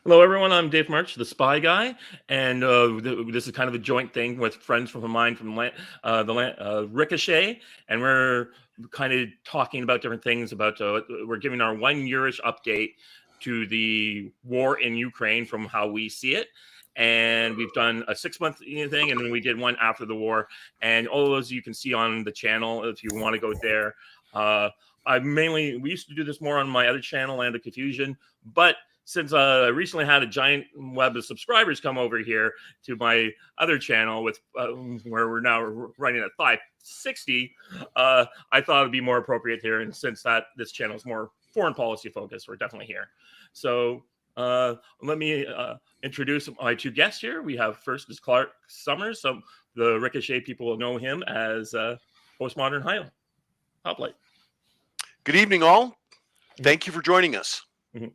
Hello, everyone. I'm Dave March, the Spy Guy, and this is kind of a joint thing with friends from mine from Ricochet, and we're kind of talking about different things. About we're giving our 1 yearish update to the war in Ukraine from how we see it, and we've done a 6 month thing, and then we did one after the war, and all of those you can see on the channel if you want to go there. We used to do this more on my other channel, Land of Confusion, but since I recently had a giant web of subscribers come over here to my other channel with where we're now running at 560, I thought it'd be more appropriate here. And since that this channel is more foreign policy focused, we're definitely here. So let me introduce my two guests here. We have first is Clark Summers. Some the Ricochet people will know him as Postmodern Hoplite. Good evening, all. Thank you for joining us. Mm-hmm.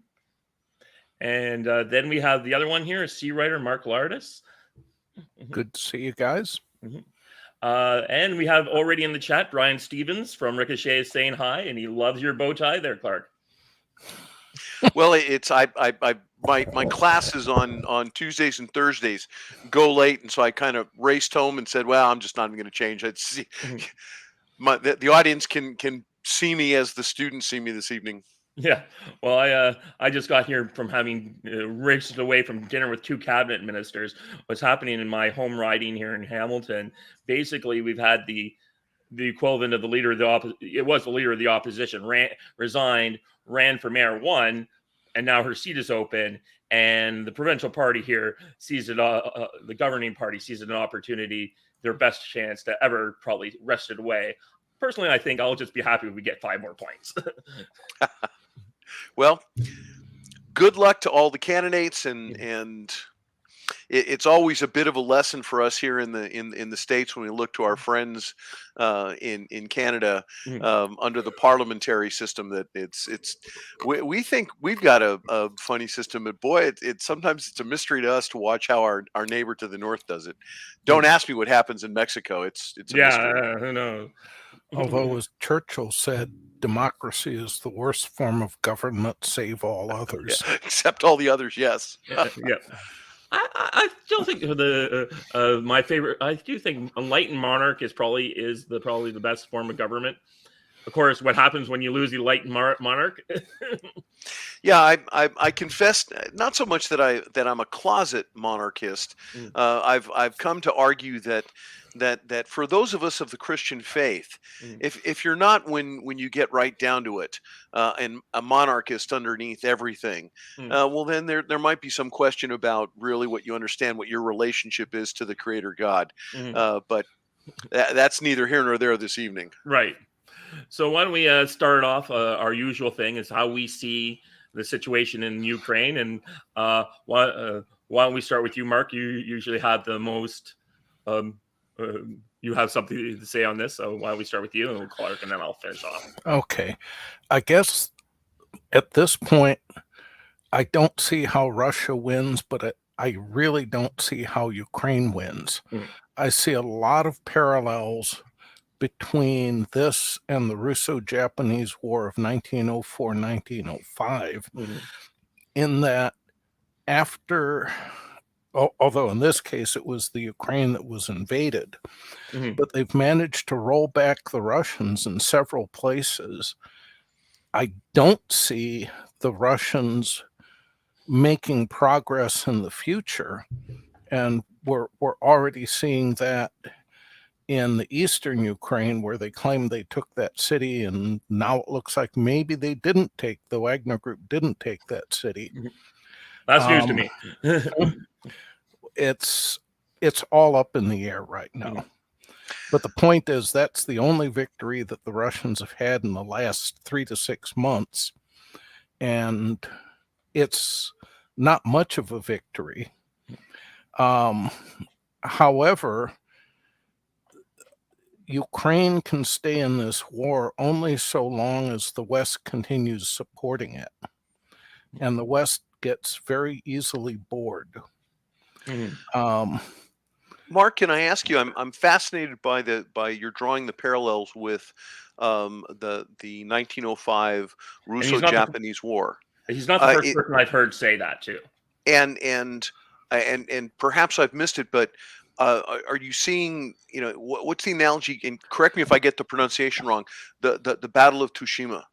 And then we have the other one here, Sea Writer Mark Lardis. Good to see you guys. And we have already in the chat Brian Stevens from Ricochet is saying hi, and he loves your bow tie there, Clark. Well, it's my classes on Tuesdays and Thursdays go late, and so I kind of raced home and said, "Well, I'm just not even going to change it." The audience can see me as the students see me this evening. Yeah, well, I just got here from having raced away from dinner with two cabinet ministers. What's happening in my home riding here in Hamilton? Basically, we've had the equivalent of the leader of the it was the leader of the opposition resigned, ran for mayor, won, and now her seat is open. And the provincial party here sees it. The governing party sees it an opportunity, their best chance to ever probably wrest it away. Personally, I think I'll just be happy if we get 5 more points. Well, good luck to all the candidates, and it's always a bit of a lesson for us here in the States when we look to our friends in Canada under the parliamentary system. That we think we've got a funny system, but boy, sometimes it's a mystery to us to watch how our neighbor to the north does it. Don't ask me what happens in Mexico. It's a mystery. Who knows? Although, as Churchill said, democracy is the worst form of government, save all others. Yeah, except all the others, yes. Yeah. I still think my favorite. I do think enlightened monarch is probably the best form of government. Of course, what happens when you lose the enlightened monarch? Yeah, I confess not so much that I'm a closet monarchist. I've come to argue that for those of us of the Christian faith, if you're not when you get right down to it, and a monarchist underneath everything, well then there might be some question about really what you understand, what your relationship is to the Creator God. But that's neither here nor there this evening. Right. So why don't we start off? Our usual thing is how we see the situation in Ukraine, and why don't we start with you, Mark? You usually have the most. You have something to say on this, so why don't we start with you, and Clark, and then I'll finish off. Okay. I guess at this point, I don't see how Russia wins, but I really don't see how Ukraine wins. I see a lot of parallels between this and the Russo-Japanese War of 1904-1905, in that after, although in this case it was the Ukraine that was invaded, but they've managed to roll back the Russians in several places. I don't see the Russians making progress in the future, and we're already seeing that in the eastern Ukraine, where they claim they took that city, and now it looks like maybe they didn't take, the Wagner group didn't take that city. That's news to me. It's all up in the air right now. But the point is, that's the only victory that the Russians have had in the last 3 to 6 months. And it's not much of a victory. However, Ukraine can stay in this war only so long as the West continues supporting it. And the West gets very easily bored. Mark, can I ask you? I'm fascinated by you're drawing the parallels with the 1905 Russo-Japanese War. He's not the first person I've heard say that too. and perhaps I've missed it, but are you seeing, what's the analogy? And correct me if I get the pronunciation wrong. The Battle of Tsushima.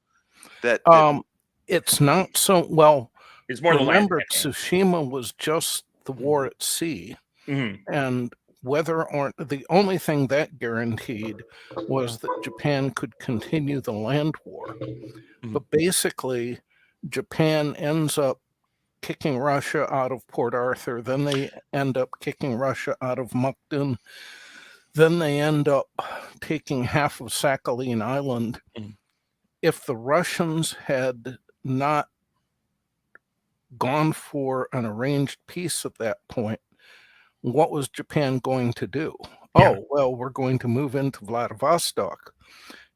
It's not so well. It's more the land Remember, campaign. Tsushima was just the war at sea, and whether or the only thing that guaranteed was that Japan could continue the land war. But basically, Japan ends up kicking Russia out of Port Arthur. Then they end up kicking Russia out of Mukden. Then they end up taking half of Sakhalin Island. If the Russians had not gone for an arranged peace at that point, what was Japan going to do? Yeah. Oh, well, we're going to move into Vladivostok.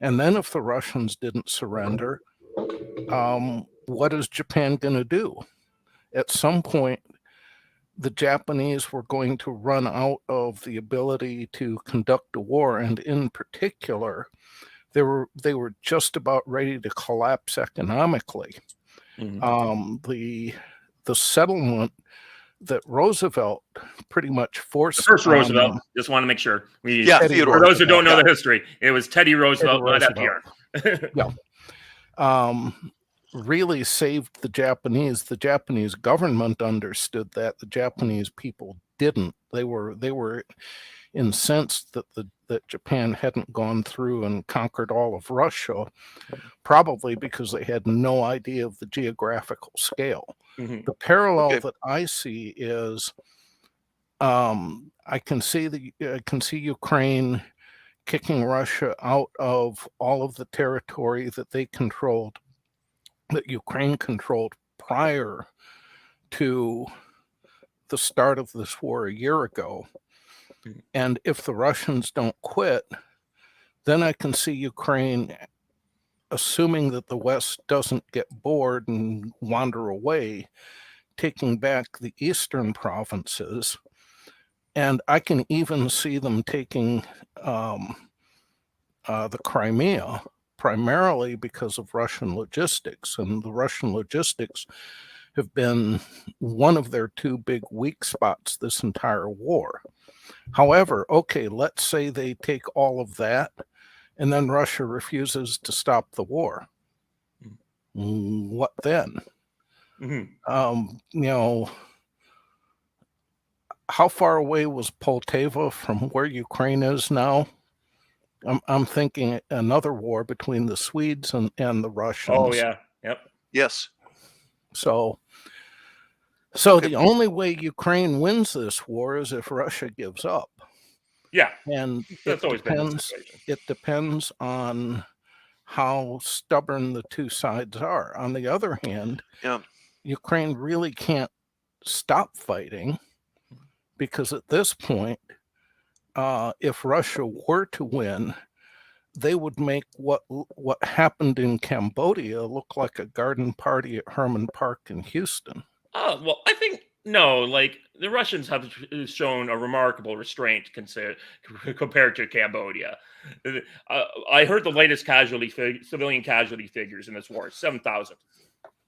And then if the Russians didn't surrender, what is Japan going to do? At some point, the Japanese were going to run out of the ability to conduct a war, and in particular, they were just about ready to collapse economically. The settlement that Roosevelt pretty much forced. The first Roosevelt. Just want to make sure Theodore. For those who don't know the history, it was Teddy Roosevelt, not FDR. Really saved the Japanese. The Japanese government understood that. The Japanese people didn't. They were incensed that Japan hadn't gone through and conquered all of Russia, probably because they had no idea of the geographical scale. The parallel that I see is I can see Ukraine kicking Russia out of all of the territory that they controlled, that Ukraine controlled prior to the start of this war a year ago. And if the Russians don't quit, then I can see Ukraine, assuming that the West doesn't get bored and wander away, taking back the eastern provinces. And I can even see them taking the Crimea, primarily because of Russian logistics. And the Russian logistics have been one of their two big weak spots this entire war. However, okay, let's say they take all of that, and then Russia refuses to stop the war. What then? How far away was Poltava from where Ukraine is now? I'm thinking another war between the Swedes and the Russians. Oh, yeah. Yep. Yes. So the only way Ukraine wins this war is if Russia gives up. Yeah. And that's always been the situation. It depends on how stubborn the two sides are. On the other hand, Ukraine really can't stop fighting, because at this point, if Russia were to win, they would make what happened in Cambodia look like a garden party at Herman Park in Houston. Oh, well, I think no, like the Russians have shown a remarkable restraint compared to Cambodia. I heard the latest civilian casualty figures in this war, 7,000.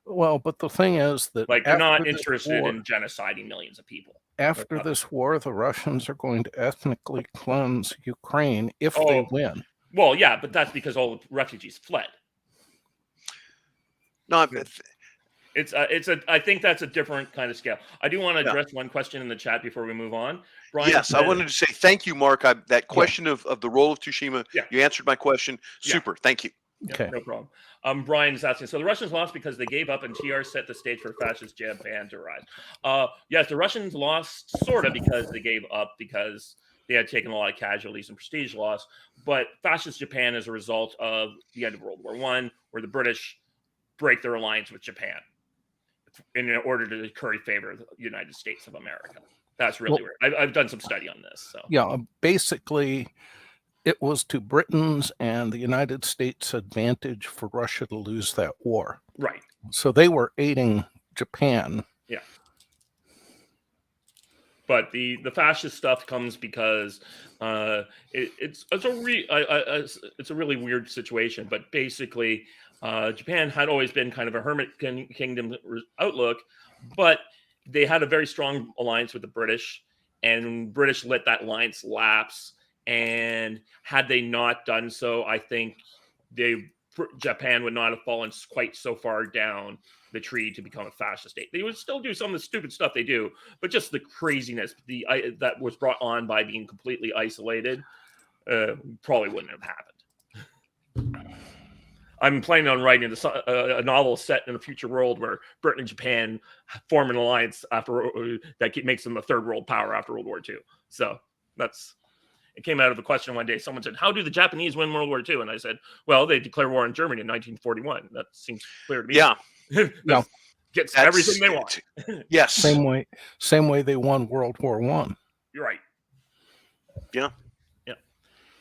Well, but the thing is that they're not interested in genociding millions of people. After this war, the Russians are going to ethnically cleanse Ukraine if they win. Well, yeah, but that's because all the refugees fled. No, I think that's a different kind of scale. I do want to address one question in the chat before we move on. Brian, yes, I wanted to say thank you, Mark. That question of the role of Tsushima, you answered my question. Super, thank you. Okay, no problem. Brian is asking, so the Russians lost because they gave up and TR set the stage for fascist Japan to rise. Yes, the Russians lost sort of because they gave up, because they had taken a lot of casualties and prestige loss. But fascist Japan is a result of the end of World War I, where the British break their alliance with Japan in order to curry favor of the United States of America. That's really weird. I've done some study on this. So yeah, basically, it was to Britain's and the United States' advantage for Russia to lose that war. Right. So they were aiding Japan. Yeah. But the fascist stuff comes because it's a really weird situation. But basically, Japan had always been kind of a hermit kingdom outlook, but they had a very strong alliance with the British, and British let that alliance lapse. And had they not done so, I think Japan would not have fallen quite so far down the tree to become a fascist state. They would still do some of the stupid stuff they do, but just the craziness that was brought on by being completely isolated probably wouldn't have happened. I'm planning on writing a novel set in a future world where Britain and Japan form an alliance that makes them a third world power after World War II. So it came out of a question one day. Someone said, "How do the Japanese win World War II?" And I said, "Well, they declare war on Germany in 1941." That seems clear to me. Yeah. No. Gets everything they want. Yes. Same way they won World War I. You're right. Yeah.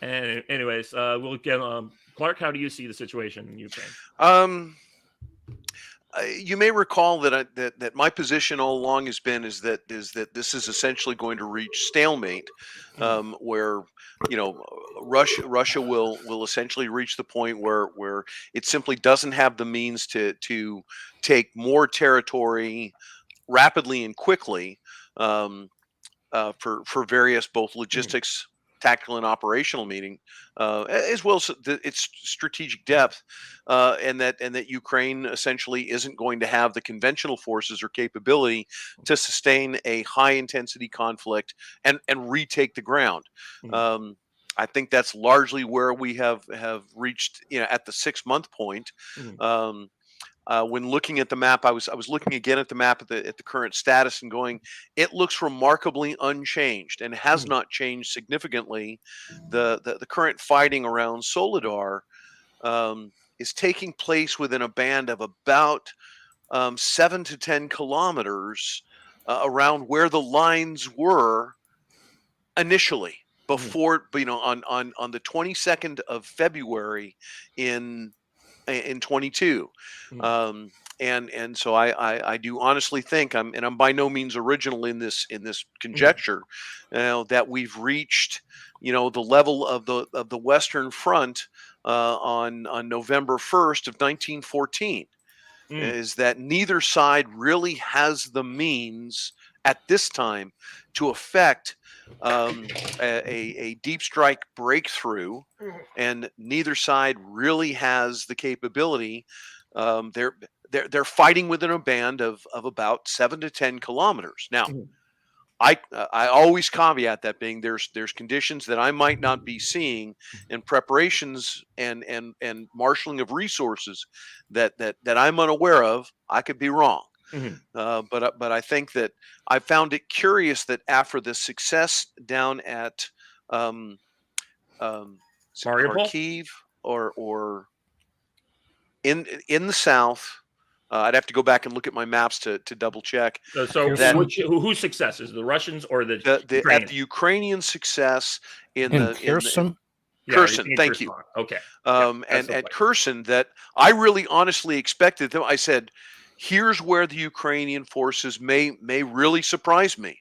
And anyways, we'll get Clark. How do you see the situation in Ukraine? You may recall that my position all along has been is that this is essentially going to reach stalemate, where Russia will essentially reach the point where it simply doesn't have the means to take more territory rapidly and quickly, for various both logistics, tactical, and operational meaning, as well as its strategic depth, and that Ukraine essentially isn't going to have the conventional forces or capability to sustain a high intensity conflict and retake the ground. I think that's largely where we have reached, at the 6-month point. When looking at the map, I was looking again at the map at the current status and going, it looks remarkably unchanged and has not changed significantly. The current fighting around Soledar is taking place within a band of about 7 to 10 kilometers around where the lines were initially before, on the 22nd of February in 22. And so I do honestly think I'm by no means original in this conjecture, that we've reached the level of the Western Front on November 1st of 1914. Is that neither side really has the means at this time to affect a deep strike breakthrough, and neither side really has the capability. They're fighting within a band of about 7 to 10 kilometers. Now, I always caveat that being there's conditions that I might not be seeing, and preparations and marshaling of resources that I'm unaware of. I could be wrong. But I think that I found it curious that after the success down at Kharkiv or in the south, I'd have to go back and look at my maps to double check. So whose success is the Russians or the at the Ukrainian success in Kherson? Kherson, thank you. Okay. And at Kherson, that I really honestly expected them. I said, here's where the Ukrainian forces may really surprise me.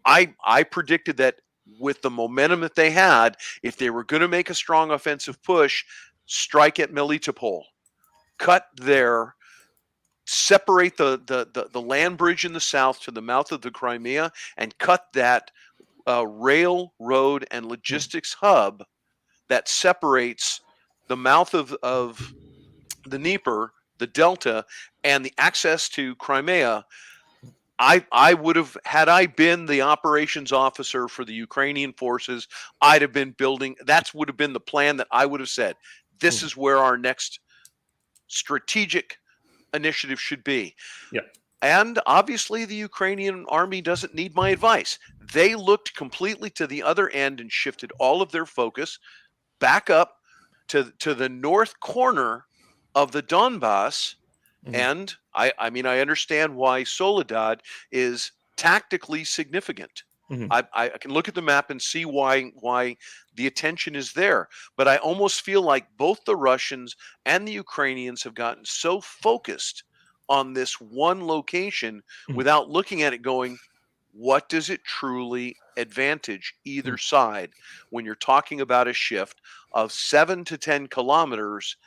I predicted that with the momentum that they had, if they were going to make a strong offensive push, strike at Melitopol, cut there, separate the land bridge in the south to the mouth of the Crimea, and cut that rail, road, and logistics hub that separates the mouth of the Dnieper, the Delta, and the access to Crimea. I would have, had I been the operations officer for the Ukrainian forces, I'd have been building, that would have been the plan that I would have said, this is where our next strategic initiative should be. Yeah. And obviously the Ukrainian army doesn't need my advice. They looked completely to the other end and shifted all of their focus back up to the north corner of the Donbass. And I mean, I understand why Soledad is tactically significant. I can look at the map and see why the attention is there. But I almost feel like both the Russians and the Ukrainians have gotten so focused on this one location without looking at it going, what does it truly advantage either side when you're talking about a shift of 7 to 10 kilometers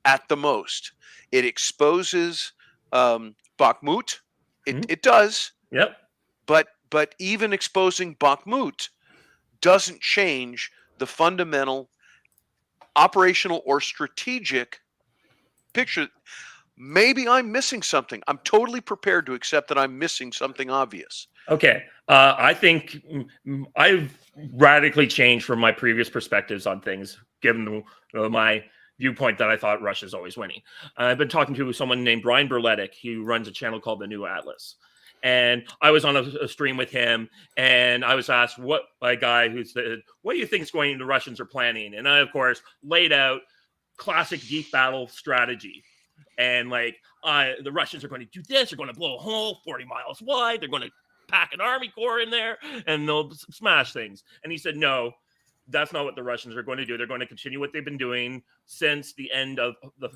at the most? It exposes Bakhmut. It does. Yep. But even exposing Bakhmut doesn't change the fundamental operational or strategic picture. Maybe I'm missing something. I'm totally prepared to accept that I'm missing something obvious. Okay. I think I've radically changed from my previous perspectives on things, given my viewpoint that I thought Russia's always winning. I've been talking to someone named Brian Berletic. He runs a channel called The New Atlas. And I was on a stream with him, and I was asked what by a guy who said, "What do you think is going the Russians are planning?" And I, of course, laid out classic deep battle strategy. And like, the Russians are going to do this. They're going to blow a hole 40 miles wide. They're going to pack an army corps in there, and they'll smash things. And he said, no, that's not what the Russians are going to do. They're going to continue what they've been doing since the end of the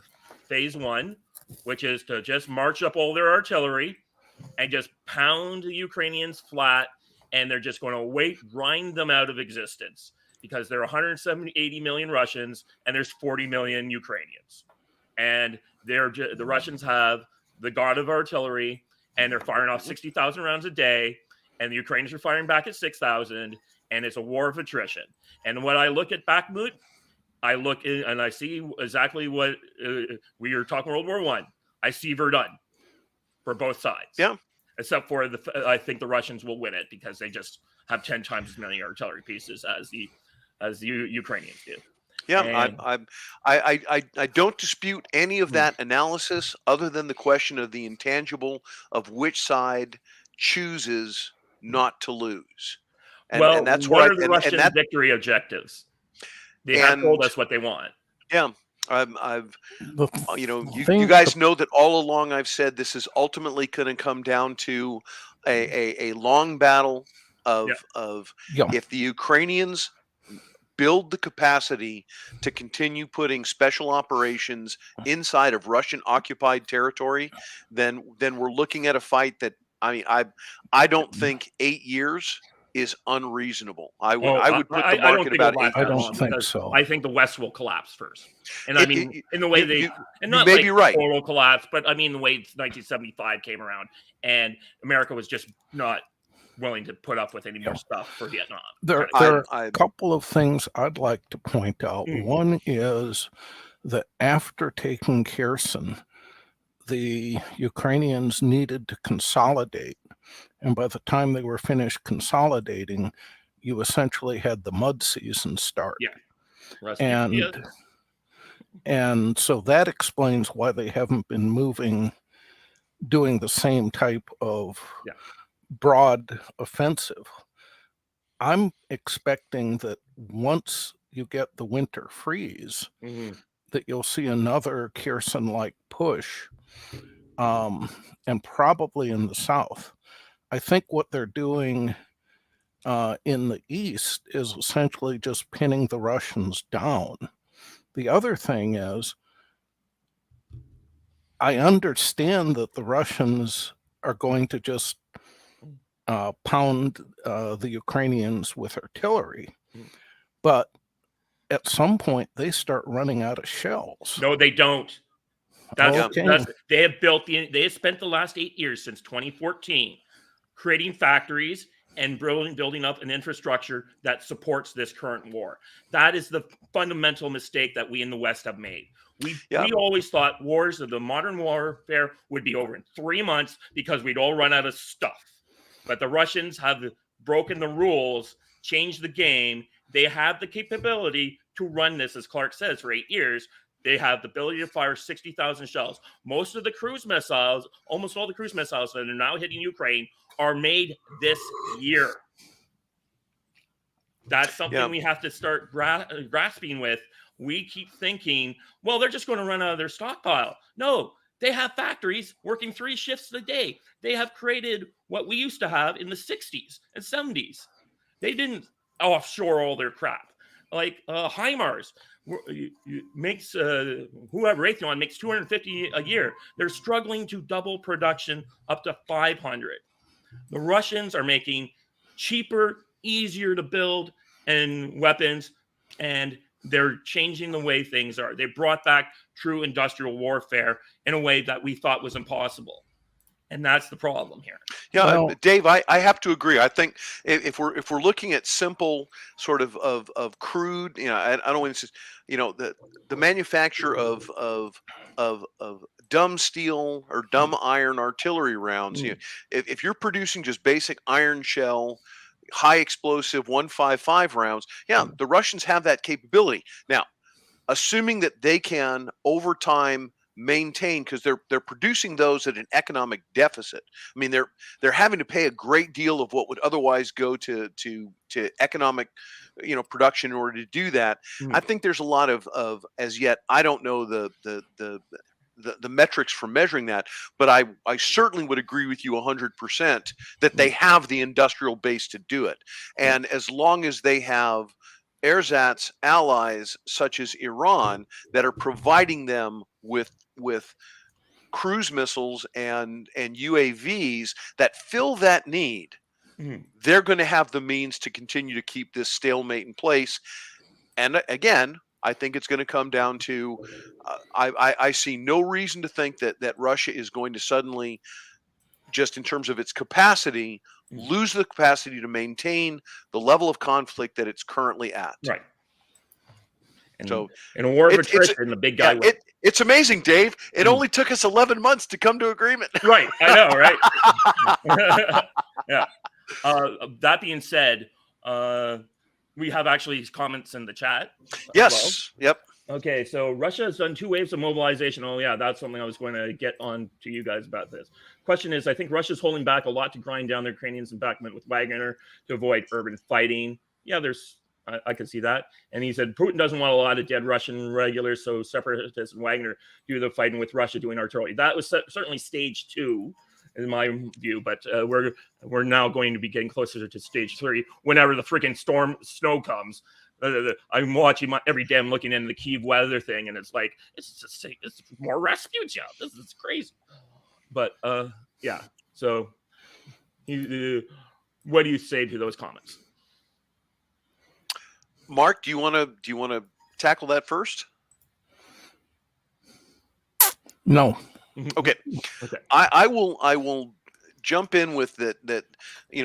phase one, which is to just march up all their artillery and just pound the Ukrainians flat. And they're just going to grind them out of existence, because there are 180 million Russians and there's 40 million Ukrainians. And the Russians have the god of artillery, and they're firing off 60,000 rounds a day, and the Ukrainians are firing back at 6,000, and it's a war of attrition. And when I look at Bakhmut, I look in and I see exactly what we are talking World War I. I see Verdun for both sides. Yeah. Except for I think the Russians will win it, because they just have 10 times as many artillery pieces as the Ukrainians do. Yeah, I don't dispute any of that analysis, other than the question of the intangible of which side chooses not to lose. And that's what are the Russian victory objectives? They have told us what they want. Yeah, you guys know that all along I've said this is ultimately going to come down to a long battle of if the Ukrainians build the capacity to continue putting special operations inside of Russian occupied territory, then we're looking at a fight that, I don't think 8 years is unreasonable. I would put the market about 8 years. I don't think so. I think the West will collapse first. And I mean, in the way and not may like be right. Total collapse, but I mean the way 1975 came around and America was just not willing to put up with any more stuff for Vietnam. There are a couple of things I'd like to point out. One is that after taking Kherson, the Ukrainians needed to consolidate. And by the time they were finished consolidating, you essentially had the mud season start. Yeah. And so that explains why they haven't been doing the same type of broad offensive. I'm expecting that once you get the winter freeze, that you'll see another Kherson-like push, and probably in the south. I think what they're doing in the east is essentially just pinning the Russians down. The other thing is, I understand that the Russians are going to just pound the Ukrainians with artillery, but at some point they start running out of shells. No, they don't. They have spent the last 8 years since 2014 creating factories and building up an infrastructure that supports this current war. That is the fundamental mistake that we in the West have made. We always thought wars of the modern warfare would be over in 3 months because we'd all run out of stuff. But the Russians have broken the rules, changed the game. They have the capability to run this, as Clark says, for 8 years. They have the ability to fire 60,000 shells. Most of the cruise missiles, almost all the cruise missiles that are now hitting Ukraine are made this year. That's something we have to start grasping with. We keep thinking, well, they're just going to run out of their stockpile. No, they have factories working 3 shifts a day. They have created what we used to have in the 60s and 70s. They didn't offshore all their crap. Like HIMARS makes whoever Raytheon makes 250 a year. They're struggling to double production up to 500. The Russians are making cheaper, easier to build and weapons, and they're changing the way things are. They brought back true industrial warfare in a way that we thought was impossible. and that's the problem here. Yeah, Well- Dave, I have to agree. I think if we're looking at simple sort of crude, I don't want to, the manufacture of dumb steel or dumb iron artillery rounds. If you're producing just basic iron shell, high explosive 155 rounds, the Russians have that capability. Now, assuming that they can over time maintain, because they're producing those at an economic deficit. I mean, they're having to pay a great deal of what would otherwise go to economic production in order to do that. I think there's a lot of as yet, I don't know the metrics for measuring that, but I certainly would agree with you 100% that they have the industrial base to do it. And as long as they have ersatz allies such as Iran that are providing them with cruise missiles and UAVs that fill that need, they're going to have the means to continue to keep this stalemate in place. And again, I think it's going to come down to I see no reason to think that Russia is going to suddenly, just in terms of its capacity, lose the capacity to maintain the level of conflict that it's currently at. Right. And so in a war of attrition, the big guy wins. It's amazing, Dave. It only took us 11 months to come to agreement. Right. I know, right? Yeah. That being said, we have actually comments in the chat. Yes. Yep. Okay, so Russia has done 2 waves of mobilization. Oh, yeah, that's something I was going to get on to you guys about this. Question is, I think Russia's holding back a lot to grind down the Ukrainians' embankment with Wagner to avoid urban fighting. Yeah, I could see that. And he said, Putin doesn't want a lot of dead Russian regulars, so separatists and Wagner do the fighting with Russia doing artillery. That was certainly stage 2, in my view, but we're now going to be getting closer to stage 3 whenever the freaking snow comes. I'm watching every day. I'm looking into the Kyiv weather thing, and it's like it's more Rasputin. This is crazy. But yeah. So, what do you say to those comments? Mark, do you want to tackle that first? No. Okay. I will jump in with that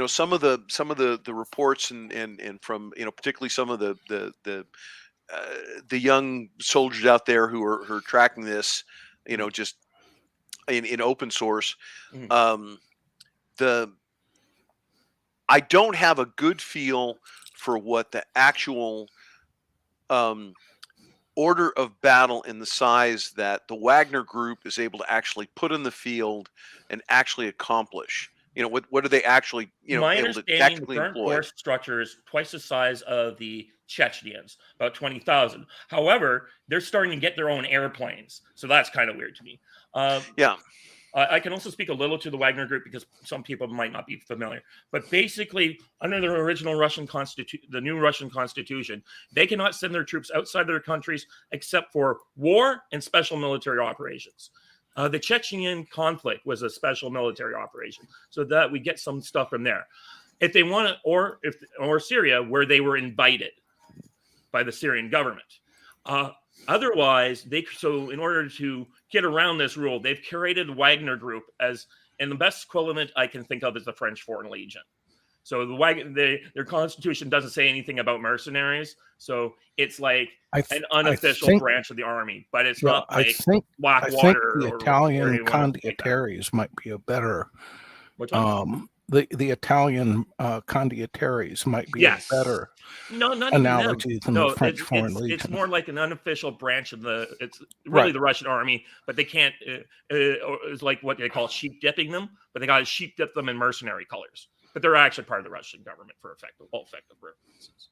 some of the reports and from particularly some of the young soldiers out there who are tracking this just in open source. I don't have a good feel for what the actual order of battle in the size that the Wagner group is able to actually put in the field and actually accomplish. What are they actually My able to understanding, tactically the current employ? force structure is twice the size of the Chechens, about 20,000. However, they're starting to get their own airplanes, so that's kind of weird to me. Yeah. I can also speak a little to the Wagner group because some people might not be familiar. But basically, under the original Russian constitution, the new Russian constitution, they cannot send their troops outside their countries except for war and special military operations. The Chechen conflict was a special military operation, so that we get some stuff from there. If they want to, or Syria, where they were invited by the Syrian government. Otherwise, so in order to get around this rule, they've curated the Wagner group as, and the best equivalent I can think of is the French Foreign Legion. So their constitution doesn't say anything about mercenaries, so it's like an unofficial branch of the army, but it's not like Blackwater. The Italian condottieri might be a better. Which one? The Italian condottieri might be a better analogy than the French Foreign Legion. It's more like an unofficial branch of it's really the Russian army, but they can't, it's like what they call sheep dipping them, but they got to sheep dip them in mercenary colors. But they're actually part of the Russian government for all effective purposes.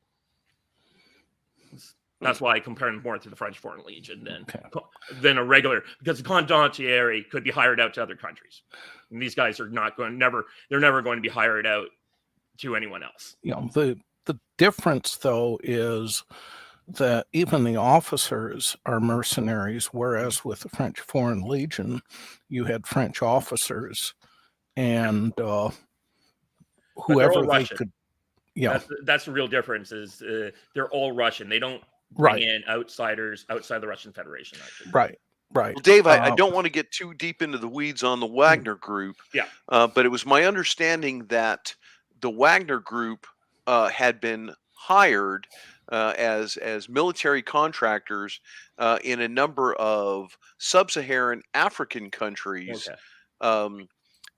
That's why I compare them more to the French Foreign Legion than a regular, because the condottieri could be hired out to other countries. And these guys are they're never going to be hired out to anyone else. The difference, though, is that even the officers are mercenaries, whereas with the French Foreign Legion, you had French officers and whoever they could. Yeah, that's the real difference. Is they're all Russian. They don't bring in outsiders outside the Russian Federation. Actually. Right. Right. Well, Dave, I don't want to get too deep into the weeds on the Wagner group, Yeah. but it was my understanding that the Wagner group had been hired as military contractors in a number of sub-Saharan African countries Okay. um,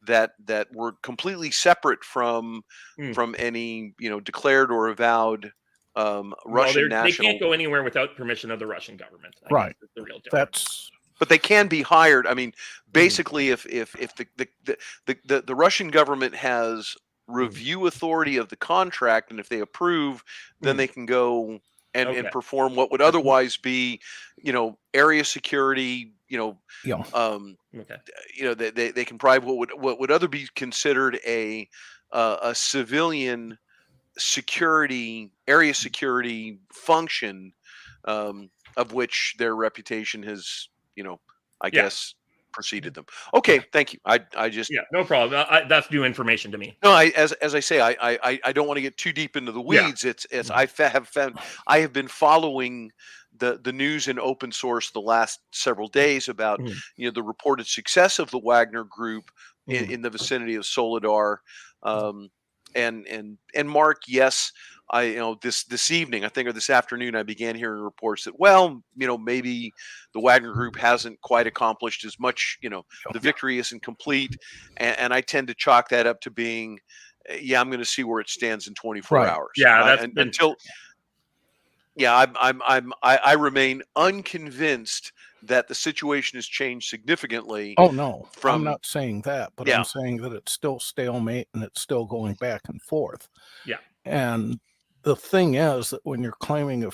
that were completely separate from Hmm. any declared or avowed Well, Russian they can't national. go anywhere without permission of the Russian government. I Right. guess is the real difference. That's But they can be hired. I mean, basically, if the Russian government has review authority of the contract, and if they approve, then they can go and Okay. perform what would otherwise be, area security. yeah. Okay. They can provide what would other be considered a civilian area security function, of which their reputation has, I Yeah. guess, preceded them. Okay, thank you. I just Yeah, no problem. That's new information to me. no. As I say, I don't want to get too deep into the Yeah. weeds. It's I have been following the news in open source the last several days about Mhm. the reported success of the Wagner group Mhm. in the vicinity of Solidar. Um, and Mark, yes, this evening, I think, or this afternoon, I began hearing reports that, well, maybe the Wagner group hasn't quite accomplished as much. The victory isn't complete, and I tend to chalk that up to being, yeah, I'm going to see where it stands in 24 Right. hours. Yeah, that's been Until, yeah, I remain unconvinced that the situation has changed significantly Oh no, I'm from, not saying that, but yeah. I'm saying that it's still stalemate and it's still going back and forth. yeah. And the thing is that when you're claiming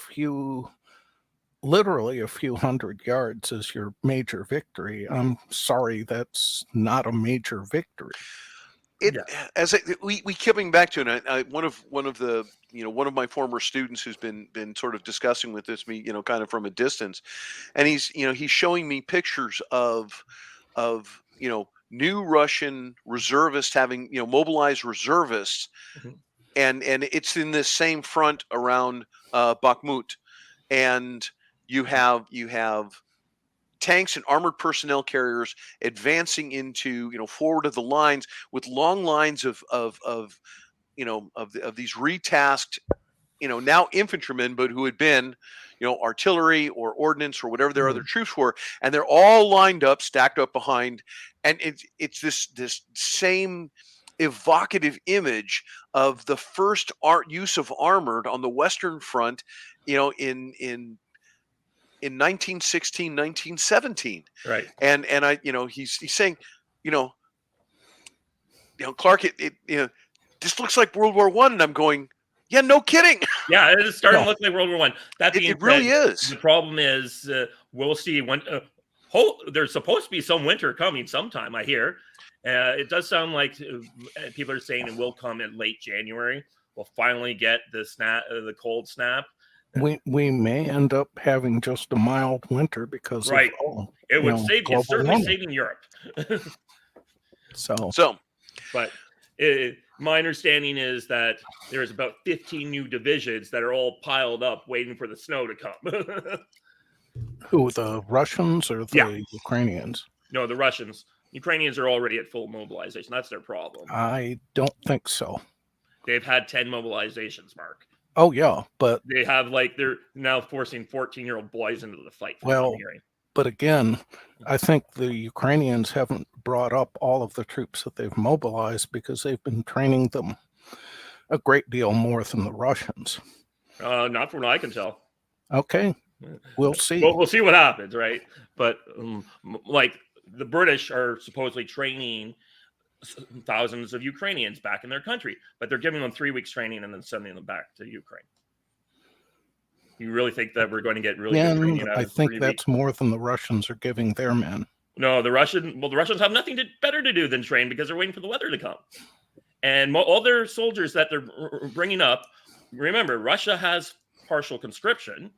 literally a few hundred yards as your major victory, I'm sorry, that's not a major victory. It Yeah. we coming back to it. One of the one of my former students who's been sort of discussing with this me kind of from a distance, and he's showing me pictures of new Russian reservists having mobilized reservists, Mhm. and it's in this same front around Bakhmut, and you have tanks and armored personnel carriers advancing into forward of the lines with long lines of these retasked now infantrymen, but who had been artillery or ordnance or whatever their other Mhm. troops were, and they're all lined up, stacked up behind, and it's this same evocative image of the first use of armored on the Western Front, in 1916, 1917. Right. And I, he's saying, you know, Clark, this looks like World War One, and I'm going, yeah, no kidding. Yeah, it is starting No. to look like World War One. That being It really said, is. the problem is we'll see when. There's supposed to be some winter coming sometime. I hear. It does sound like people are saying it will come in late January. We'll finally get the cold snap. We may end up having just a mild winter because Right. of It would save you. global Certainly warming. saving Europe. So But my understanding is that there's about 15 new divisions that are all piled up waiting for the snow to come. who, the Russians or Yeah. the Ukrainians? No, the Russians. Ukrainians are already at full mobilization. That's their problem. I don't think so. They've had 10 mobilizations, Mark. Oh yeah, but They have they're now forcing 14-year-old boys into the fight. From what I'm well, hearing. but again, I think the Ukrainians haven't brought up all of the troops that they've mobilized because they've been training them a great deal more than the Russians. Not from what I can tell. Okay, we'll see. Well, we'll see what happens, right? But like the British are supposedly training thousands of Ukrainians back in their country, but they're giving them 3 weeks training and then sending them back to Ukraine. You really think that we're going to get really good training out I of think 3 that's weeks? more than the Russians are giving their men. No, the Russians have nothing better to do than train because they're waiting for the weather to come. And all their soldiers that they're bringing up, remember, Russia has partial conscription.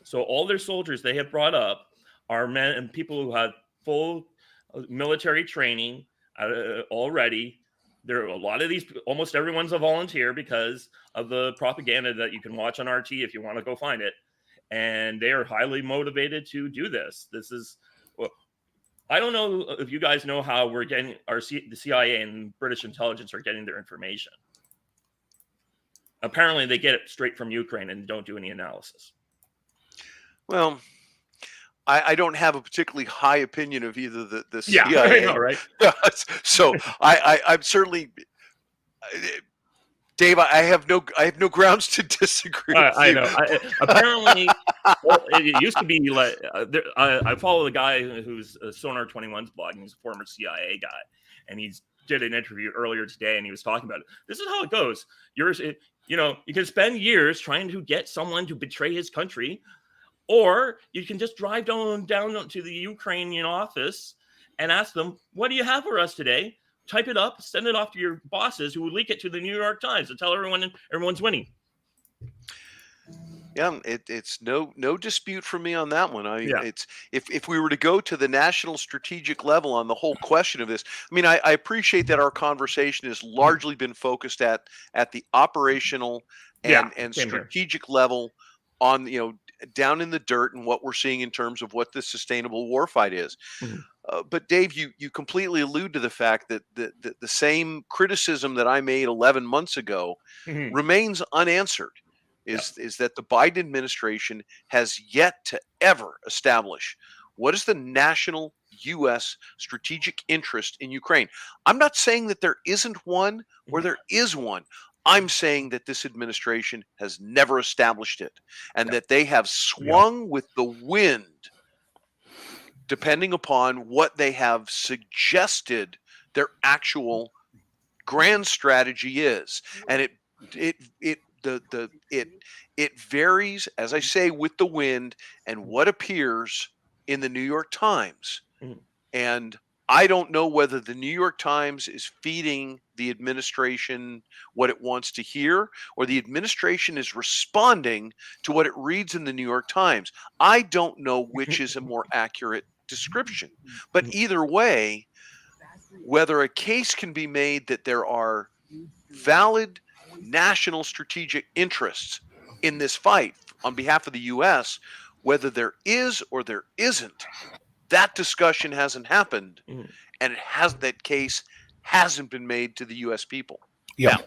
So all their soldiers they have brought up are men and people who have full military training already. There are a lot of these, almost everyone's a volunteer because of the propaganda that you can watch on RT if you want to go find it. And they are highly motivated to do this. This is I don't know if you guys know how we're getting the CIA and British intelligence are getting their information. Apparently, they get it straight from Ukraine and don't do any analysis. Well, I don't have a particularly high opinion of either the Yeah, CIA. I know, right? So I'm certainly, Dave. I have no grounds to disagree with I you. know. Apparently, well, it used to be like I follow the guy who's Sonar 21's blog, and he's a former CIA guy, and he's did an interview earlier today, and he was talking about it. This is how it goes. You can spend years trying to get someone to betray his country, or you can just drive down to the Ukrainian office and ask them, "What do you have for us today?" Type it up, send it off to your bosses, who will leak it to the New York Times and tell everyone's winning. Yeah, it's no dispute for me on that one. Yeah. It's if we were to go to the national strategic level on the whole question of this, I mean, I appreciate that our conversation has largely been focused at the operational and Same here. strategic level on, down in the dirt, and what we're seeing in terms of what the sustainable warfight is. Mhm. But Dave, you completely allude to the fact that the same criticism that I made 11 months ago Mhm. remains unanswered. Is that the Biden administration has yet to ever establish what is the national U.S. strategic interest in Ukraine. I'm not saying that there isn't one or there is one. I'm saying that this administration has never established it, and that they have swung with the wind, depending upon what they have suggested their actual grand strategy is. And it varies, as I say, with the wind and what appears in the New York Times. Mhm. And I don't know whether the New York Times is feeding the administration what it wants to hear, or the administration is responding to what it reads in the New York Times. I don't know which is a more accurate description. But either way, whether a case can be made that there are valid national strategic interests in this fight on behalf of the U.S., whether there is or there isn't, that discussion hasn't happened, and that case hasn't been made to the U.S. people. Yeah. Now,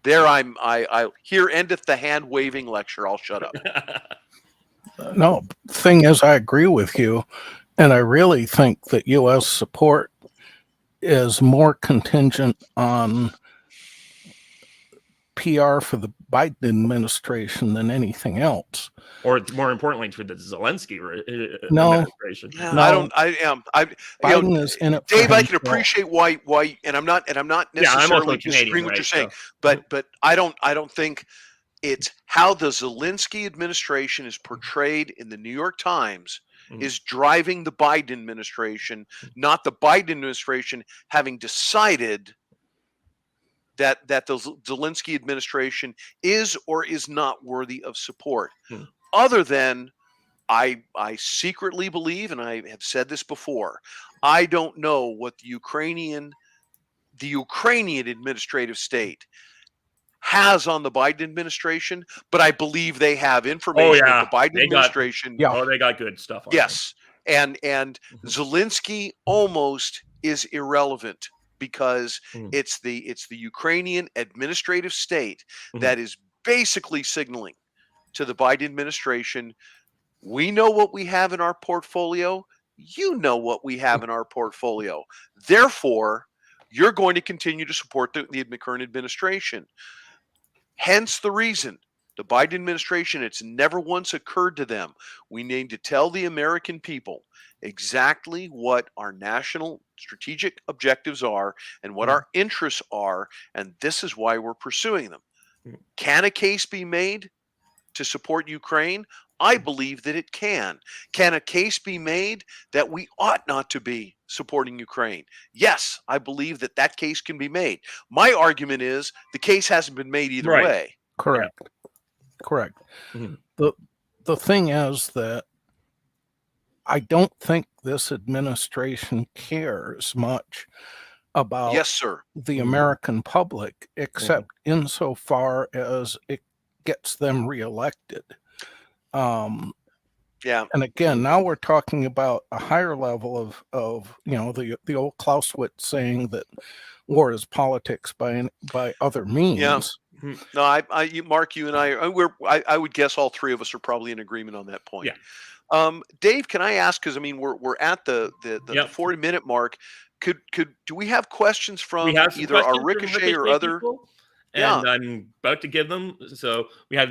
there I here endeth the hand waving lecture. I'll shut up. No, thing is, I agree with you, and I really think that U.S. support is more contingent on PR for the Biden administration than anything else. Or more importantly, to the Zelensky No. administration. Yeah, No. Biden is in it for Dave, I can himself. appreciate why, and I'm not I'm necessarily also disagreeing Canadian, what you're right? saying, So- but I don't think it's how the Zelensky administration is portrayed in the New York Times is driving the Biden administration, not the Biden administration having decided that the Zelensky administration is or is not worthy of support. Other than I secretly believe, and I have said this before, I don't know what the Ukrainian administrative state has on the Biden administration, but I believe they have information that the Biden administration. They got good stuff on Yes, and Zelensky almost is irrelevant, because it's the Ukrainian administrative state that is basically signaling to the Biden administration, we know what we have in our portfolio. You know what we have in our portfolio. Therefore, you're going to continue to support the current administration. Hence the reason the Biden administration, it's never once occurred to them, we need to tell the American people exactly what our national strategic objectives are and what our interests are, and this is why we're pursuing them. Can a case be made to support Ukraine? I believe that it can. Can a case be made that we ought not to be supporting Ukraine? Yes, I believe that case can be made. My argument is the case hasn't been made either way. Correct. Correct. The thing is that I don't think this administration cares much about the American public, except insofar as it gets them reelected. Yeah. And again, now we're talking about a higher level of the old Clausewitz saying that war is politics by other means. No, Mark, you and I would guess all three of us are probably in agreement on that point. Yeah. Dave, can I ask? Because I mean, we're at the Yep. 40-minute mark. Do we have questions We from have some either our questions from Ricochet or Ricochet other? people, Yeah. and I'm about to give them. So we had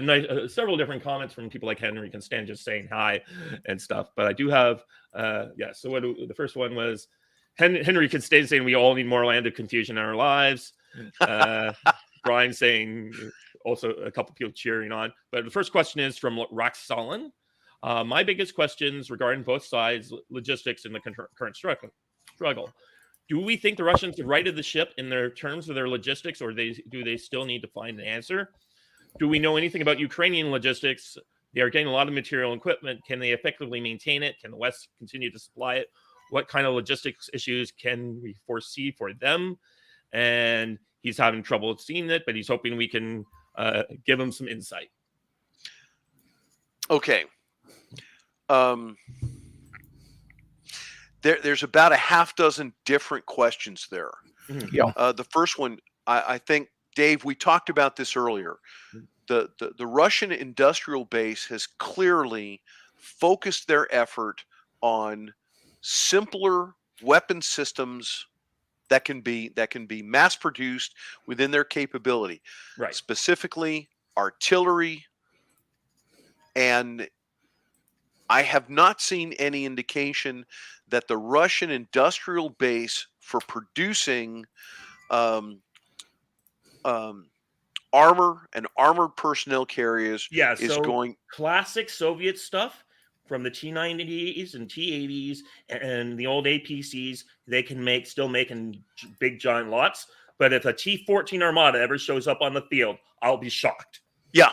several different comments from people like Henry Constant just saying hi and stuff. But I do have, So the first one was Henry Constant saying we all need more land of confusion in our lives. Brian saying also a couple people cheering on. But the first question is from Roxallen. My biggest questions regarding both sides, logistics and the current struggle. Do we think the Russians have righted the ship in their terms of their logistics, or do they still need to find an answer? Do we know anything about Ukrainian logistics? They are getting a lot of material and equipment. Can they effectively maintain it? Can the West continue to supply it? What kind of logistics issues can we foresee for them? And he's having trouble seeing it, but he's hoping we can give him some insight. Okay. There's about a half dozen different questions there. Yeah. The first one, I think, Dave, we talked about this earlier. The Russian industrial base has clearly focused their effort on simpler weapon systems that can be mass produced within their capability. Right. Specifically artillery, and I have not seen any indication that the Russian industrial base for producing armor and armored personnel carriers is going. Classic Soviet stuff from the T-90s and T-80s and the old APCs. They can still making big giant lots. But if a T-14 Armada ever shows up on the field, I'll be shocked. Yeah.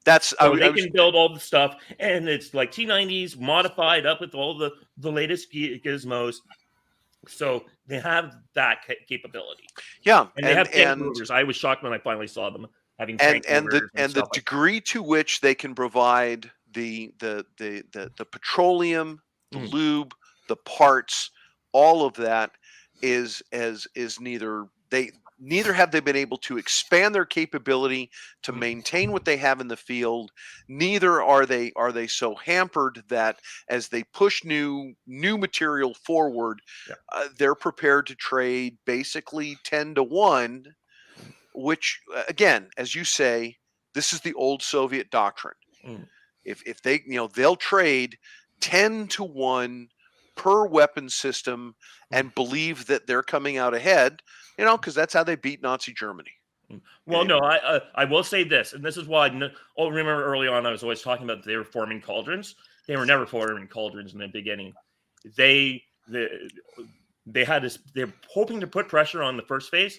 That's they can build all the stuff, and it's like T-90s modified up with all the latest gizmos. So they have that capability. Yeah, and they have tank movers. I was shocked when I finally saw them having tank movers. And the degree to which they can provide the petroleum, the lube, the parts, all of that is neither have they been able to expand their capability to maintain what they have in the field. Neither are they so hampered that as they push new material forward, they're prepared to trade basically 10-1, which again, as you say, this is the old Soviet doctrine. If they, they'll trade 10-1 per weapon system and believe that they're coming out ahead, because that's how they beat Nazi Germany. Well, no, I will say this, and this is why remember early on I was always talking about they were forming cauldrons. They were never forming cauldrons in the beginning. They had this. They're hoping to put pressure on the first phase,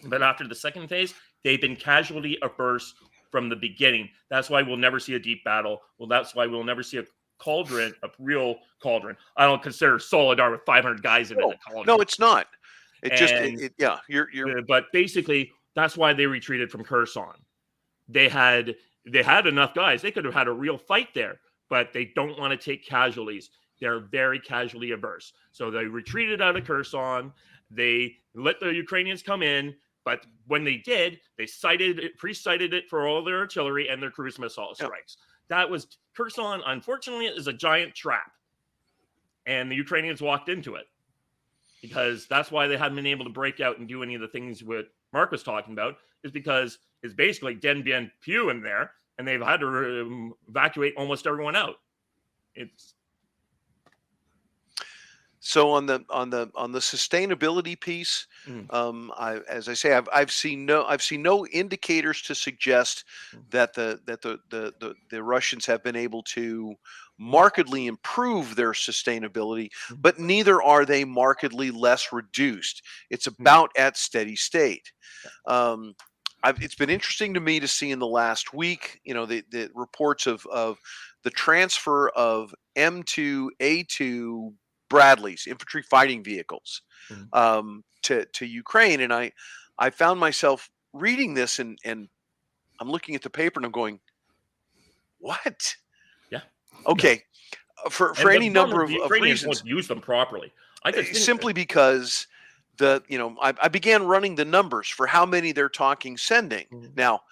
but after the second phase, they've been casualty averse from the beginning. That's why we'll never see a deep battle. Well, that's why we'll never see a cauldron, a real cauldron. I don't consider Solidar with 500 guys in it a cauldron. No, it's not. You're. But basically, that's why they retreated from Kherson. They had enough guys. They could have had a real fight there, but they don't want to take casualties. They're very casualty averse. So they retreated out of Kherson. They let the Ukrainians come in, but when they did, they pre-sighted it for all their artillery and their cruise missile strikes. That was Kherson. Unfortunately, is a giant trap, and the Ukrainians walked into it. Because that's why they haven't been able to break out and do any of the things what Mark was talking about, is because it's basically Dien Bien Phu in there, and they've had to evacuate almost everyone out. So on the sustainability piece, as I say, I've seen no indicators to suggest that the Russians have been able to markedly improve their sustainability, but neither are they markedly less reduced. It's about at steady state. It's been interesting to me to see in the last week, the reports of the transfer of M2A2 Bradleys, infantry fighting vehicles, to Ukraine, and I found myself reading this, and I'm looking at the paper and I'm going, what? Yeah. Okay, for And any the problem number is the of Ukrainians reasons. won't use them properly. I could think, Simply because I began running the numbers for how many they're talking sending. Mhm. Now,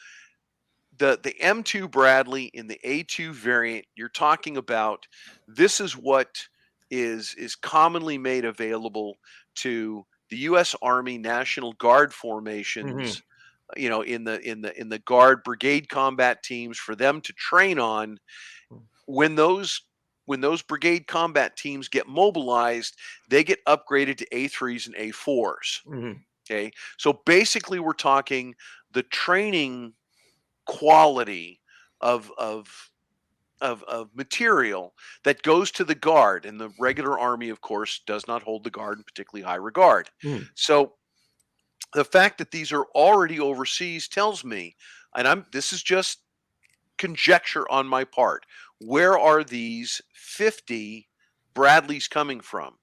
the M2 Bradley in the A2 variant, you're talking about, this is what is commonly made available to the U.S. Army National Guard Mhm. formations, in the Guard brigade combat teams, for them to train on when those brigade combat teams get mobilized. They get upgraded to A3s and A4s. Mhm. Okay, so basically we're talking the training quality of material that goes to the Guard, and the regular Army, of course, does not hold the Guard in particularly high regard. Mhm. So the fact that these are already overseas tells me, and this is just conjecture on my part, where are these 50 Bradleys coming from?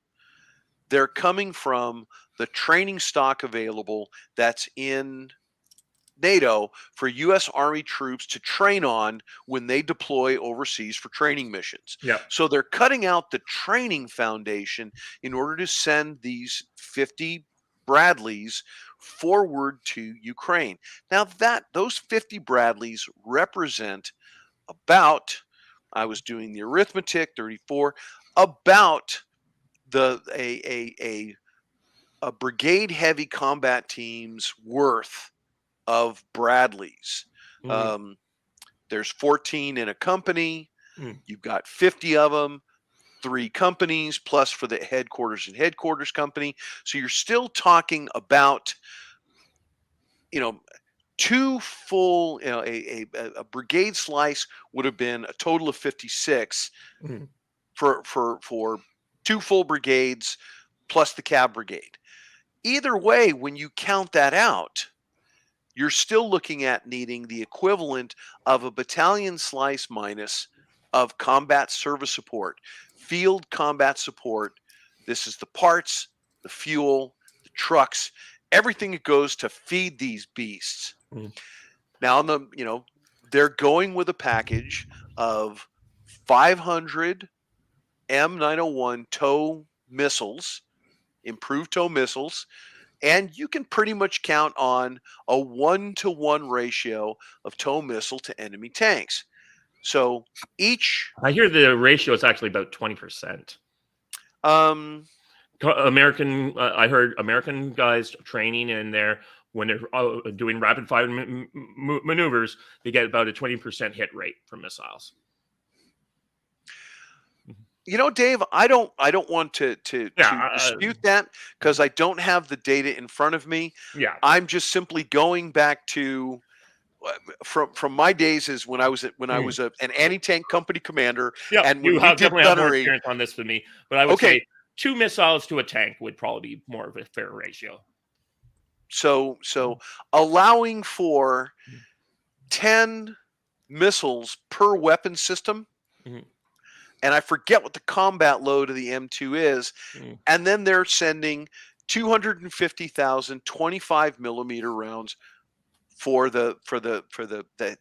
They're coming from the training stock available that's in NATO for U.S. Army troops to train on when they deploy overseas for training missions. Yeah. So they're cutting out the training foundation in order to send these 50 Bradleys forward to Ukraine. Now, those 50 Bradleys represent about, I was doing the arithmetic, 34, about the a brigade heavy combat team's worth of Bradleys. Mhm. Um, there's 14 in a company. Mhm. You've got 50 of them, 3 companies, plus for the headquarters and headquarters company. So you're still talking about, you know, 2 full, a brigade slice would have been a total of 56 Mhm. for 2 full brigades plus the cab brigade. Either way, when you count that out, you're still looking at needing the equivalent of a battalion slice minus of combat service support, field combat support. This is the parts, the fuel, the trucks, everything that goes to feed these beasts. Mhm. Now, they're going with a package of 500 M901 tow missiles, improved tow missiles, and you can pretty much count on a 1-to-1 ratio of tow missile to enemy tanks. So each, I hear the ratio is actually about 20%. um, American, I heard American guys training in there when they're doing rapid fire maneuvers, they get about a 20% hit rate from missiles. Dave, I don't want to Yeah, dispute that, because I don't have the data in front of me. yeah, I'm just simply going back to from my days as when I mm, was an anti-tank company commander, yeah. and You when we have did definitely have more gunnery. experience on this than me, but I would Okay, say 2 missiles to a tank would probably be more of a fair ratio. so allowing for 10 missiles per weapon system, Mhm. and I forget what the combat load of the M2 is, Mhm. and then they're sending 250,000 25 millimeter rounds for the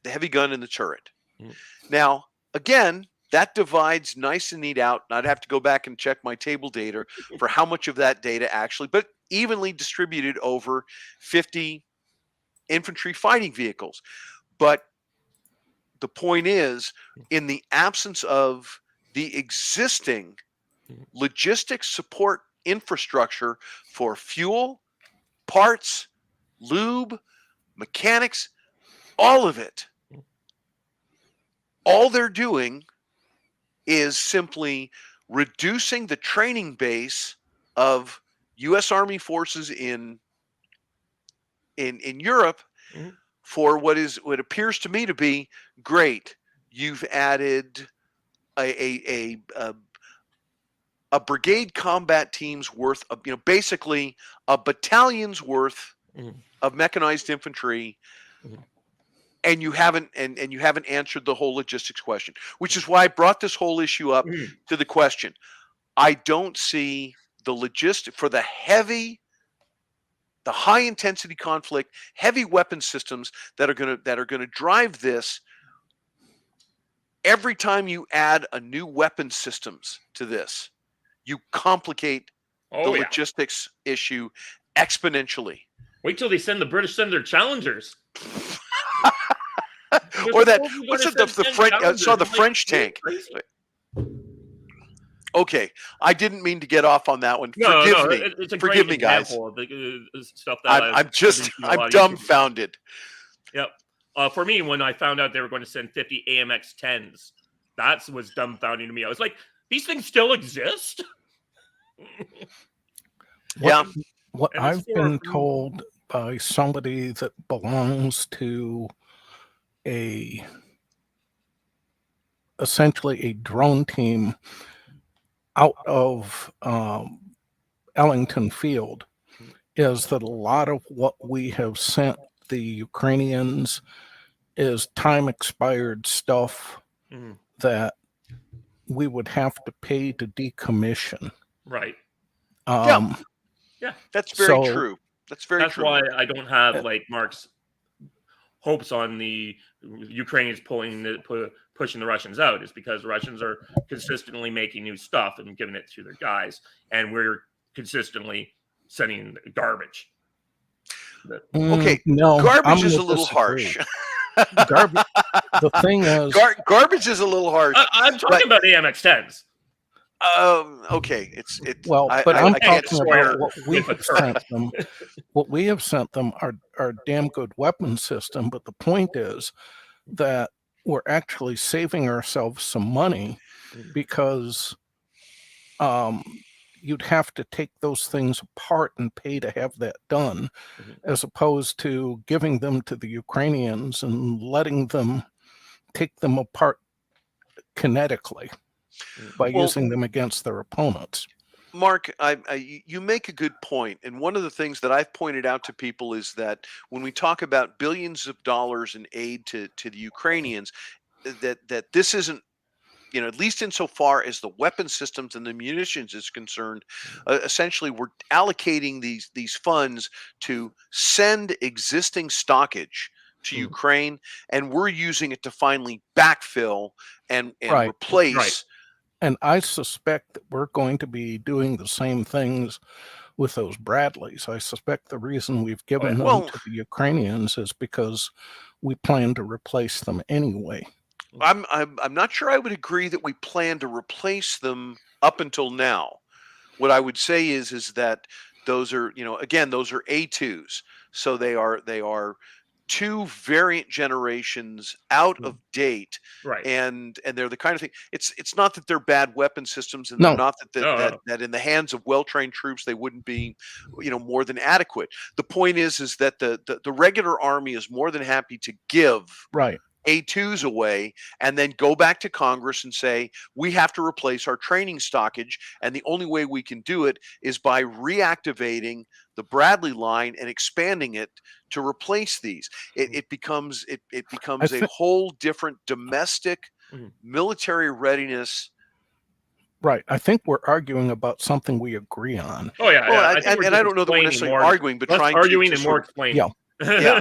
heavy gun in the turret. Mhm. Now, again, that divides nice and neat out, and I'd have to go back and check my table data for how much of that data actually, but evenly distributed over 50 infantry fighting vehicles. But the point is, in the absence of the existing Mhm. logistics support infrastructure for fuel, parts, lube, mechanics, all of it, all they're doing is simply reducing the training base of U.S. Army forces in Europe Mhm. for what appears to me to be great. You've added a brigade combat team's worth of, basically a battalion's worth Mhm. of mechanized infantry, Mhm. and you haven't answered the whole logistics question, which is why I brought this whole issue up Mhm. to the question. I don't see the logistic for the high intensity conflict, heavy weapon systems that are going to drive this every time you add a new weapon systems to this, you complicate the Oh yeah. logistics issue exponentially. Wait till they send the British send their Challengers. They're Or that, supposedly what's gonna it, send the 10 French, saw Challengers. the I'm like, French "Are you tank. crazy?" Okay, I didn't mean to get off on that one. No, Forgive me. it's a Forgive great me, guys. example of the stuff that I've I'm been just, seeing a I'm lot of YouTube. dumbfounded. Yep. For me, when I found out they were going to send 50 AMX 10s, that was dumbfounding to me. I was like, these things still exist? Yeah. What And it's I've for been told by somebody that belongs to essentially a drone team out of Ellington Field is that a lot of what we have sent the Ukrainians is time expired stuff Mhm. that we would have to pay to decommission. Right. Yeah. That's very so true. That's very That's true. why Mark. I don't have like Mark's hopes on the Ukrainians pushing the Russians out, is because the Russians are consistently making new stuff and giving it to their guys, and we're consistently sending garbage. Okay, no, garbage I'm is a gonna little disagree. harsh. Garbage. The thing is, Garbage is a little harsh. I'm talking about AMX 10s. Okay, well, I, but I, I'm I can't talking destroyer about what we with a have turret. sent them. What we have sent them are damn good weapon system. But the point is that we're actually saving ourselves some money because you'd have to take those things apart and pay to have that done, as opposed to giving them to the Ukrainians and letting them take them apart kinetically by using them against their opponents. Mark, you make a good point, and one of the things that I've pointed out to people is that when we talk about billions of dollars in aid to the Ukrainians, that this isn't, at least insofar as the weapon systems and the munitions is concerned, essentially we're allocating these funds to send existing stockage to Ukraine, and we're using it to finally backfill and Right. replace. Right. And I suspect that we're going to be doing the same things with those Bradleys. I suspect the reason we've given them to the Ukrainians is because we plan to replace them anyway. I'm not sure I would agree that we plan to replace them up until now. What I would say is that those are, again, those are A2s. So they are two variant generations out of date, Right. and they're the kind of thing. It's not that they're bad weapon systems, and No. they're not No. that in the hands of well-trained troops they wouldn't be, more than adequate. The point is that the regular army is more than happy to give Right. A2s away and then go back to Congress and say, we have to replace our training stockage. And the only way we can do it is by reactivating the Bradley line and expanding it to replace these. It becomes a whole different domestic military readiness. Right. I think we're arguing about something we agree on. Oh yeah. Well, I and I don't know that we're necessarily arguing, but less trying arguing to and sort more of, explaining. yeah,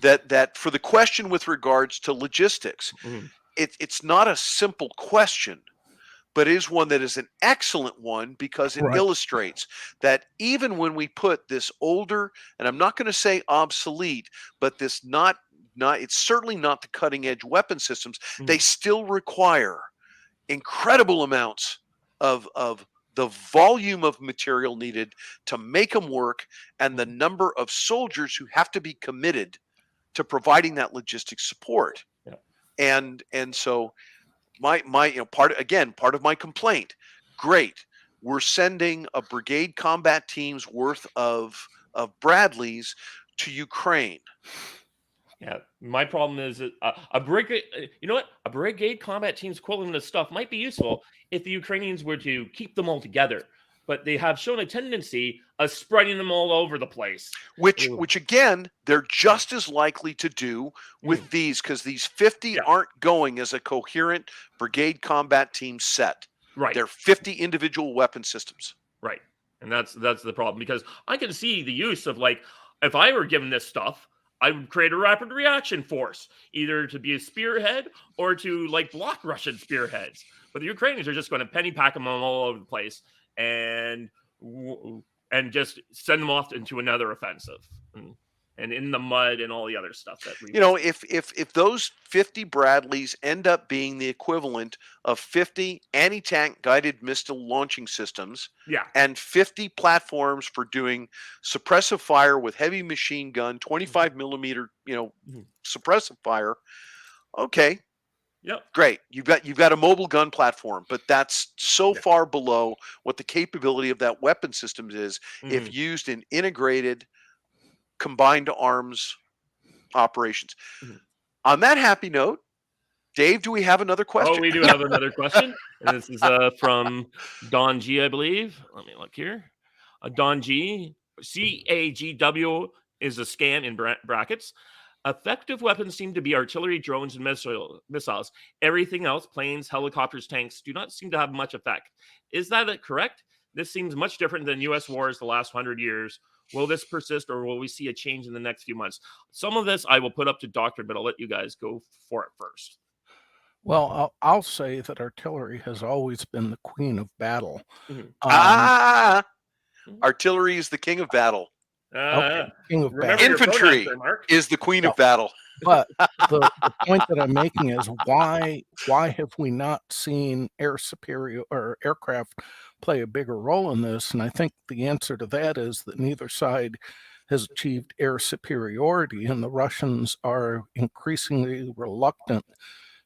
that for the question with regards to logistics, it's not a simple question, but it is one that is an excellent one because it illustrates that even when we put this older, and I'm not going to say obsolete, but this not it's certainly not the cutting edge weapon systems, they still require incredible amounts of the volume of material needed to make them work, and the number of soldiers who have to be committed to providing that logistic support. And so my part of my complaint, great, we're sending a brigade combat team's worth of Bradleys to Ukraine. Yeah, my problem is that a brigade. You know what? A brigade combat team's equivalent of stuff might be useful if the Ukrainians were to keep them all together, but they have shown a tendency of spreading them all over the place. Which again, they're just as likely to do with these, because these 50 aren't going as a coherent brigade combat team set. Right. They're 50 individual weapon systems. Right. And that's the problem, because I can see the use of, like, if I were given this stuff, I would create a rapid reaction force, either to be a spearhead or to like block Russian spearheads. But the Ukrainians are just going to penny pack them all over the place and just send them off into another offensive. And in the mud and all the other stuff that we, if those 50 Bradleys end up being the equivalent of 50 anti-tank guided missile launching systems, and 50 platforms for doing suppressive fire with heavy machine gun, 25 millimeter, suppressive fire, okay. Yep. Great. You've got a mobile gun platform, but that's so far below what the capability of that weapon system is if used in integrated combined arms operations. On that happy note, Dave, do we have another question? Oh, we do have another question. And this is from Don G, I believe. Let me look here. Don G, CAGW is a scam in brackets. Effective weapons seem to be artillery, drones, and missiles. Everything else, planes, helicopters, tanks, do not seem to have much effect. Is that correct? This seems much different than U.S. wars the last 100 years. Will this persist, or will we see a change in the next few months? Some of this I will put up to doctrine, but I'll let you guys go for it first. Well, I'll say that artillery has always been the queen of battle. Artillery is the king of battle. King of battle. Infantry is the queen of battle. But the point that I'm making is why have we not seen air superior or aircraft play a bigger role in this? And I think the answer to that is that neither side has achieved air superiority, and the Russians are increasingly reluctant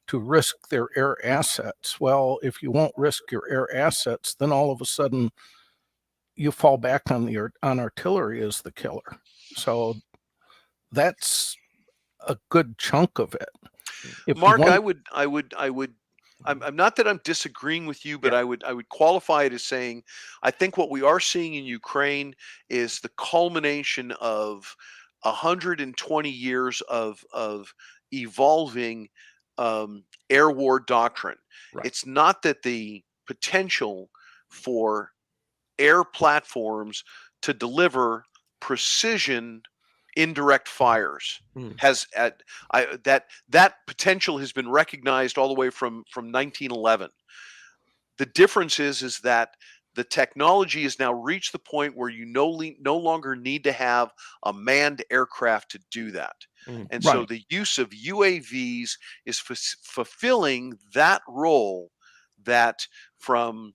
to risk their air assets. Well, if you won't risk your air assets, then all of a sudden you fall back on artillery as the killer. So that's a good chunk of it. Mark, I'm not that I'm disagreeing with you, but I would qualify it as saying I think what we are seeing in Ukraine is the culmination of 120 years of evolving air war doctrine. Right. It's not that the potential for air platforms to deliver precision indirect fires that potential has been recognized all the way from 1911. The difference is that the technology has now reached the point where you no longer need to have a manned aircraft to do that. And so the use of UAVs is fulfilling that role that from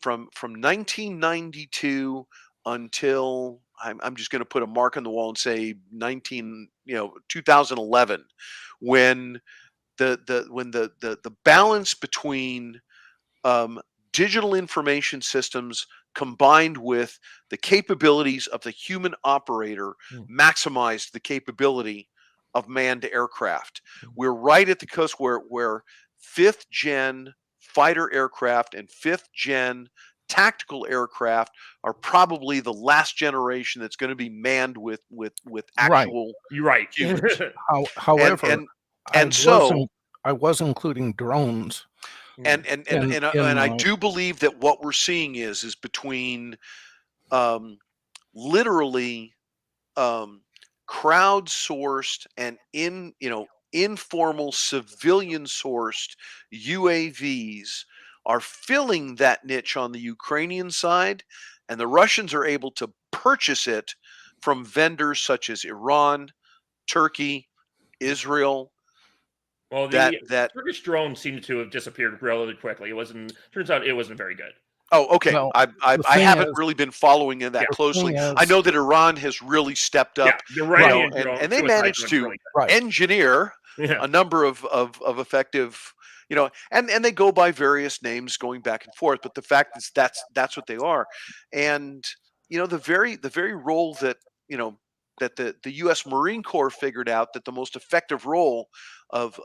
1992 until I'm just going to put a mark on the wall and say 2011, when the balance between digital information systems combined with the capabilities of the human operator maximized the capability of manned aircraft. We're right at the cusp where 5th gen fighter aircraft and 5th gen tactical aircraft are probably the last generation that's going to be manned with actual humans. However, I was including drones. And I do believe that what we're seeing is between literally crowdsourced and informal civilian sourced UAVs are filling that niche on the Ukrainian side, and the Russians are able to purchase it from vendors such as Iran, Turkey, Israel. Well, the Turkish drone seemed to have disappeared relatively quickly. Turns out it wasn't very good. Oh, okay. Well, I haven't really been following it that closely. I know that Iran has really stepped up, and they managed to engineer a number of effective, and they go by various names going back and forth. But the fact is that's what they are, and the very role that that the U.S. Marine Corps figured out that the most effective role of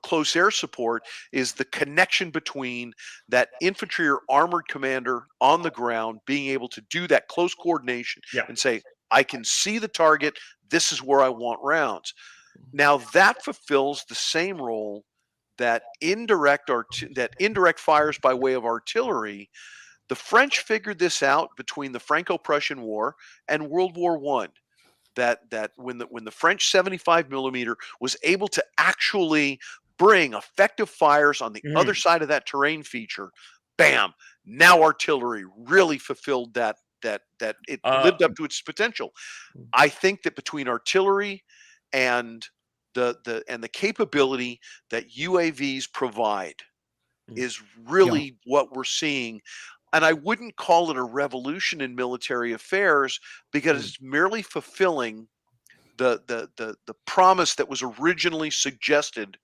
close air support is the connection between that infantry or armored commander on the ground being able to do that close coordination and say, I can see the target. This is where I want rounds. Now that fulfills the same role that indirect fires by way of artillery. The French figured this out between the Franco-Prussian War and World War I. that when the French 75 millimeter was able to actually bring effective fires on the other side of that terrain feature, bam! Now artillery really fulfilled that it lived up to its potential. I think that between artillery and the capability that UAVs provide is really what we're seeing. And I wouldn't call it a revolution in military affairs, because it's merely fulfilling the promise that was originally suggested.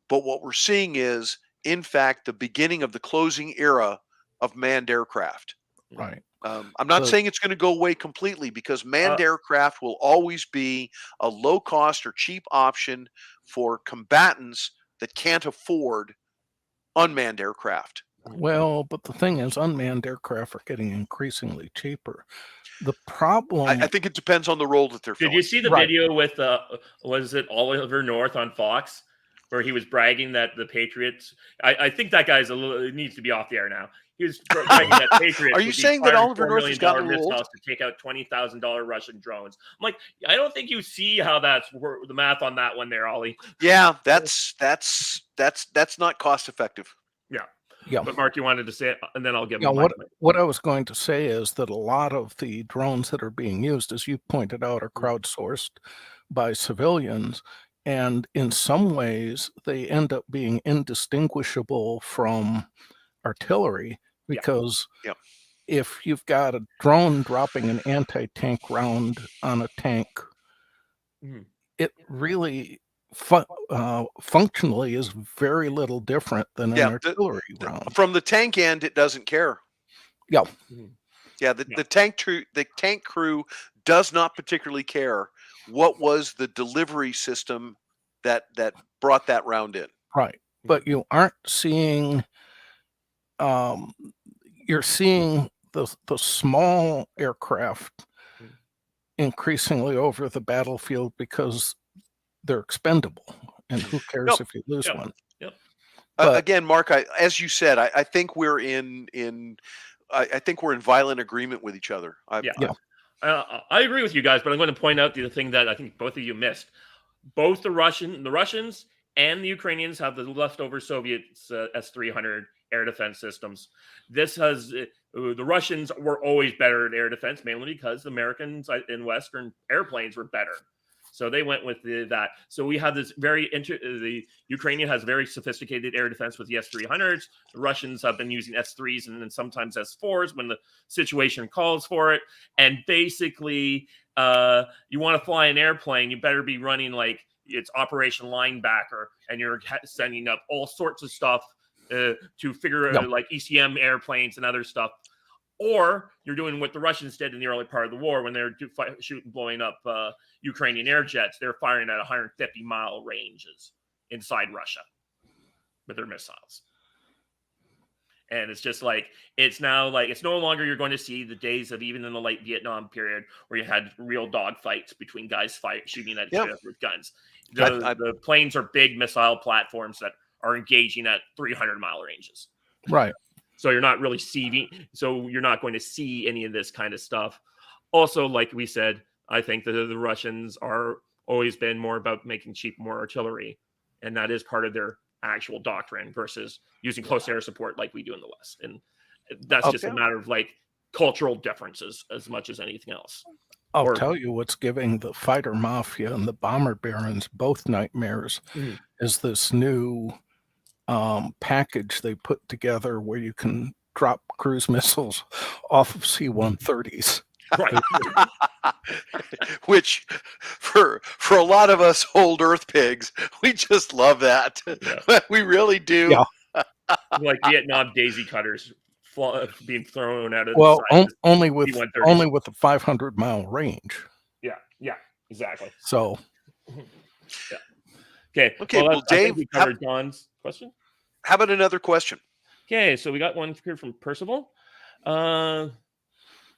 But what we're seeing is, in fact, the beginning of the closing era of manned aircraft. Right. I'm not saying it's going to go away completely, because manned aircraft will always be a low cost or cheap option for combatants that can't afford unmanned aircraft. Well, but the thing is, unmanned aircraft are getting increasingly cheaper. The problem, I think it depends on the role that they're Did filling. you see the video with was it Oliver North on Fox, where he was bragging that the Patriots? I think that guy's needs to be off the air now. He was bragging that Patriots. Are you saying that Oliver North has gotten a little old? To take out $20,000 Russian drones? I'm like, I don't think you see how that's the math on that one there, Ollie. Yeah, that's not cost effective. Yeah. But Mark, you wanted to say it, and then I'll give what I was going to say is that a lot of the drones that are being used, as you pointed out, are crowdsourced by civilians, and in some ways they end up being indistinguishable from artillery, because if you've got a drone dropping an anti-tank round on a tank, it really functionally is very little different than an artillery round. From the tank end, it doesn't care. The tank crew does not particularly care what was the delivery system that brought that round in. Right, but you aren't seeing. You're seeing the small aircraft increasingly over the battlefield because they're expendable, and who cares if you lose one? Again, Mark, as you said, I think we're in violent agreement with each other. I agree with you guys, but I'm going to point out the thing that I think both of you missed. Both the Russians and the Ukrainians have the leftover Soviet S-300 air defense systems. The Russians were always better at air defense, mainly because the Americans in Western airplanes were better. So they went with that. So we have this the Ukrainian has very sophisticated air defense with the S-300s. The Russians have been using S-3s and then sometimes S-4s when the situation calls for it. And basically, you want to fly an airplane, you better be running like it's Operation Linebacker, and you're sending up all sorts of stuff to figure out like ECM airplanes and other stuff. Or you're doing what the Russians did in the early part of the war when they're blowing up Ukrainian air jets. They're firing at 150-mile ranges inside Russia with their missiles. And it's just like, it's now like, it's no longer you're going to see the days of even in the late Vietnam period where you had real dogfights between guys shooting at each other with guns. The planes are big missile platforms that are engaging at 300-mile ranges. Right. So you're not really you're not going to see any of this kind of stuff. Also, like we said, I think that the Russians are always been more about making cheap, more artillery. And that is part of their actual doctrine versus using close air support like we do in the West. And that's just a matter of like cultural differences as much as anything else. I'll tell you what's giving the fighter mafia and the bomber barons both nightmares is this new package they put together where you can drop cruise missiles off of C-130s. Right. Which for a lot of us old Earth pigs, we just love that. Yeah. We really do. Yeah. Like Vietnam daisy cutters being thrown out of only with a 500-mile range. Yeah, exactly. So Okay. Well, Dave, we covered Don's question. How about another question? Okay, so we got one here from Percival.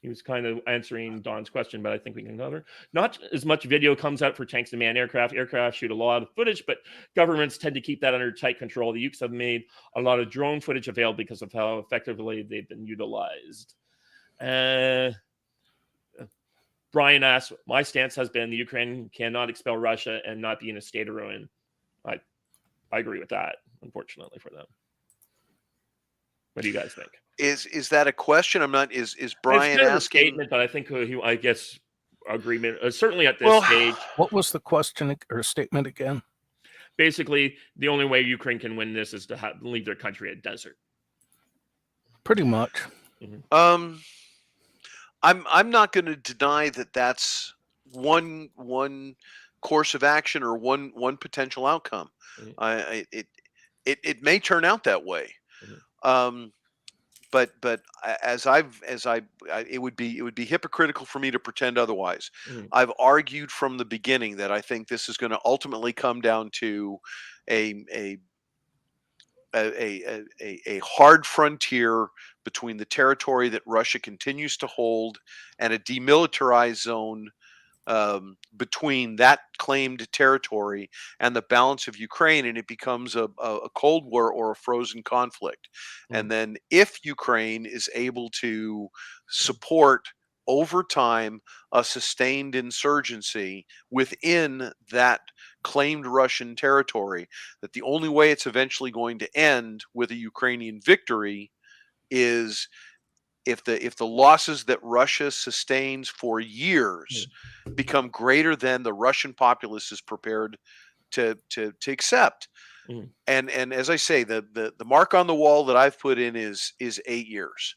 He was kind of answering Don's question, but I think we can cover. Not as much video comes out for tanks and manned aircraft. Aircraft shoot a lot of footage, but governments tend to keep that under tight control. The Ukes have made a lot of drone footage available because of how effectively they've been utilized. Brian asks, my stance has been the Ukraine cannot expel Russia and not be in a state of ruin. I agree with that, unfortunately for them. What do you guys think? Is that a question? I'm not. Is Brian it's kind of asking? A statement, but I think I guess agreement. Certainly at this Well, stage. What was the question or statement again? Basically, the only way Ukraine can win this is to leave their country a desert. Pretty much. I'm not going to deny that that's one course of action or one potential outcome. It may turn out that way. But it would be hypocritical for me to pretend otherwise. I've argued from the beginning that I think this is going to ultimately come down to a hard frontier between the territory that Russia continues to hold and a demilitarized zone between that claimed territory and the balance of Ukraine, and it becomes a Cold War or a frozen conflict. And then if Ukraine is able to support over time a sustained insurgency within that claimed Russian territory, that the only way it's eventually going to end with a Ukrainian victory is if the losses that Russia sustains for years become greater than the Russian populace is prepared to accept. And as I say, the mark on the wall that I've put in is 8 years.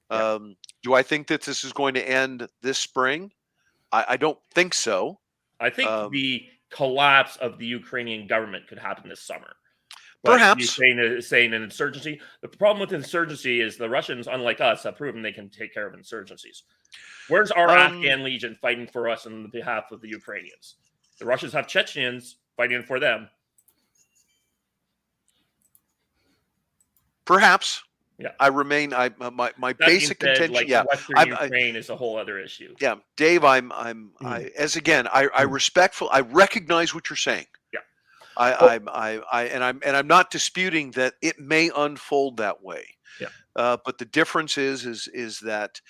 Do I think that this is going to end this spring? I don't think so. I think the collapse of the Ukrainian government could happen this summer. But Perhaps. you're saying an insurgency. The problem with insurgency is the Russians, unlike us, have proven they can take care of insurgencies. Where's our Afghan legion fighting for us on behalf of the Ukrainians? The Russians have Chechens fighting for them. Perhaps. Yeah. I remain. My basic contention. Like Western Ukraine is a whole other issue. Yeah, Dave. I respectful. I recognize what you're saying. Yeah. I'm not disputing that it may unfold that way. Yeah. But the difference is that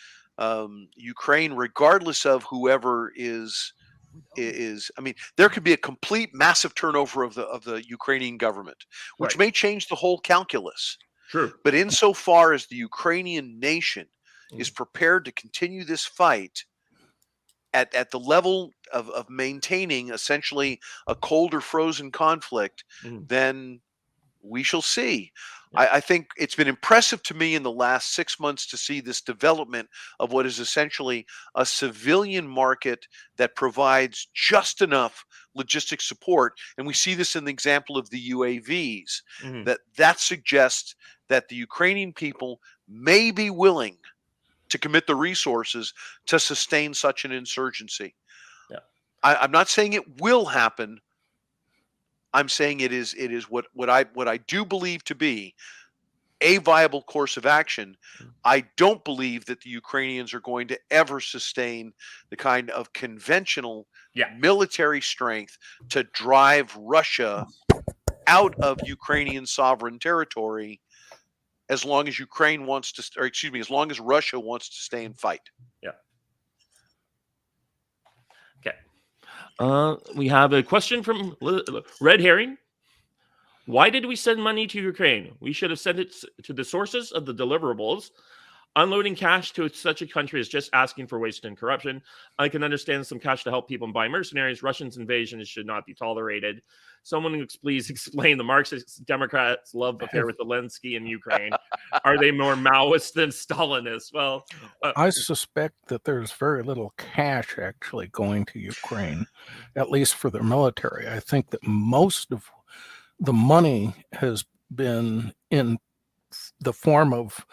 Ukraine, regardless of whoever is, I mean, there could be a complete massive turnover of the Ukrainian government, which may change the whole calculus. True. But insofar as the Ukrainian nation is prepared to continue this fight at the level of maintaining essentially a cold or frozen conflict, then we shall see. I think it's been impressive to me in the last 6 months to see this development of what is essentially a civilian market that provides just enough logistic support. And we see this in the example of the UAVs, that suggests that the Ukrainian people may be willing to commit the resources to sustain such an insurgency. Yeah. I'm not saying it will happen. I'm saying it is what I do believe to be a viable course of action. I don't believe that the Ukrainians are going to ever sustain the kind of conventional military strength to drive Russia out of Ukrainian sovereign territory as long as Ukraine wants to, or excuse me, as long as Russia wants to stay and fight. Yeah. Okay. We have a question from Red Herring. Why did we send money to Ukraine? We should have sent it to the sources of the deliverables. Unloading cash to such a country is just asking for waste and corruption. I can understand some cash to help people buy mercenaries. Russians' invasion should not be tolerated. Someone please explain the Marxist Democrats' love affair with Zelensky in Ukraine. Are they more Maoist than Stalinist? Well, I suspect that there's very little cash actually going to Ukraine, at least for their military. I think that most of the money has been in the form of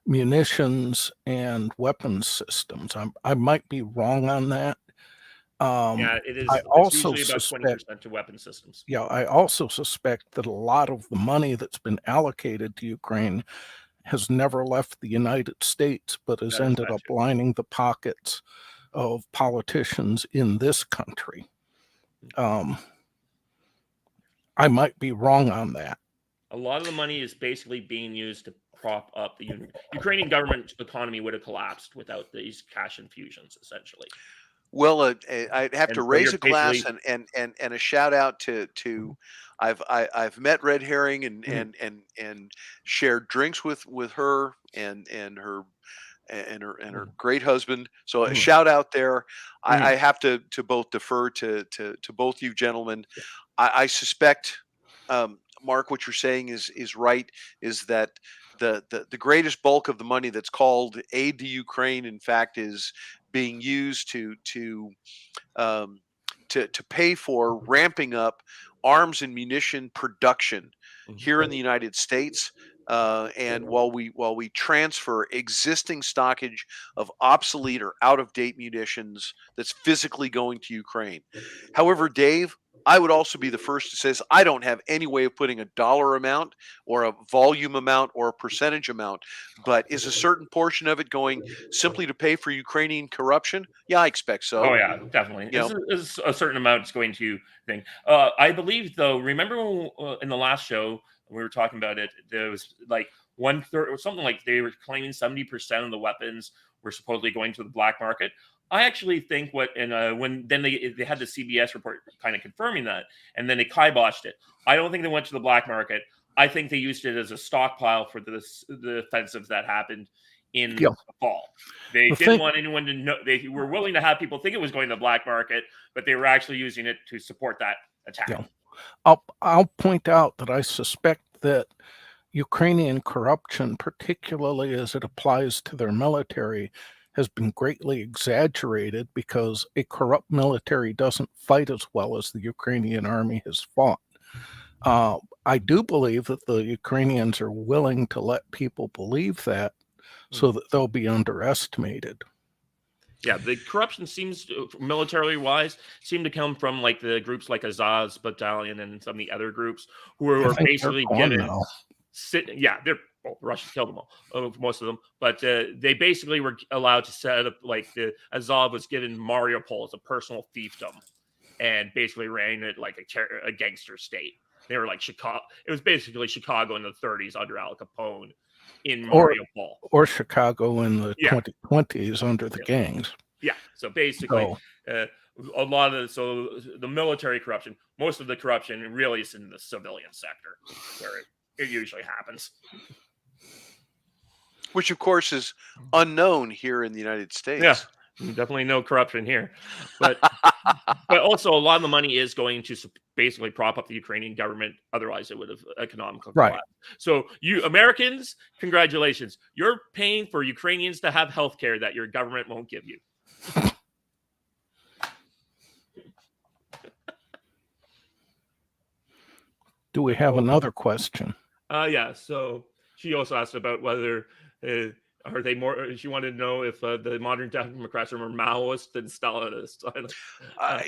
munitions and weapons systems. I might be wrong on that. Yeah, it is. It's usually about 20% to weapon systems. Yeah, I also suspect that a lot of the money that's been allocated to Ukraine has never left the United States, but has ended up lining the pockets of politicians in this country. I might be wrong on that. A lot of the money is basically being used to prop up the Ukrainian government economy would have collapsed without these cash infusions, essentially. Well, I'd have And to so raise you're a glass basically and a shout out to I've met Red Herring Mhm, and shared drinks with her and her mhm, great husband. So a mhm, shout out there. I mhm. have to both defer to both you gentlemen. I suspect, Mark, what you're saying is right. Is that the greatest bulk of the money that's called aid to Ukraine, in fact, is being used um, to pay for ramping up arms and munition production here in the United States. And while we transfer existing stockage of obsolete or out of date munitions that's physically going to Ukraine. However, Dave, I would also be the first to say I don't have any way of putting a dollar amount or a volume amount or a percentage amount, but is a certain portion of it going simply to pay for Ukrainian corruption? Yeah, I expect Oh so. yeah, definitely. You know, Is a certain amount is going to thing. I believe though. Remember when, in the last show we were talking about it? There was like 1/3 or something like they were claiming 70% of the weapons were supposedly going to the black market. I actually think what and when then they had the CBS report kind of confirming that, and then they kiboshed it. I don't think they went to the black market. I think they used it as a stockpile for the offensives that happened in Yeah. the fall. They The didn't thing, want anyone to know. They were willing to have people think it was going to the black market, but they were actually using it to support that attack. yeah, I'll point out that I suspect that Ukrainian corruption, particularly as it applies to their military, has been greatly exaggerated because a corrupt military doesn't fight as well as the Ukrainian army has fought. I do believe that the Ukrainians are willing to let people believe that so Mhm. that they'll be underestimated. Yeah, the corruption seems, militarily wise, seem to come from like the groups like Azaz Battalion and some of the other groups who I are think they're basically gone given now. yeah, they're well, the Russians killed them all, most of them, but they basically were allowed to set up like the Azov was given Mariupol as a personal fiefdom and basically ran it like a gangster state. They were like Chicago. It was basically Chicago in the 30s under Al Capone in Or Mariupol. or Chicago in the Yeah, 2020s under the yeah, gangs. yeah. So basically, So uh, a lot of the military corruption, most of the corruption really is in the civilian sector, where it usually happens. which of course is unknown here in the United Yeah, States. definitely no corruption here, but also a lot of the money is going to basically prop up the Ukrainian government. Otherwise, it would have economical right. collapse. So, you Americans, congratulations! You're paying for Ukrainians to have health care that your government won't give you. Do we have another question? Yeah. So she also asked about whether are they more. She wanted to know if the modern Democrats are more Maoist than Stalinist.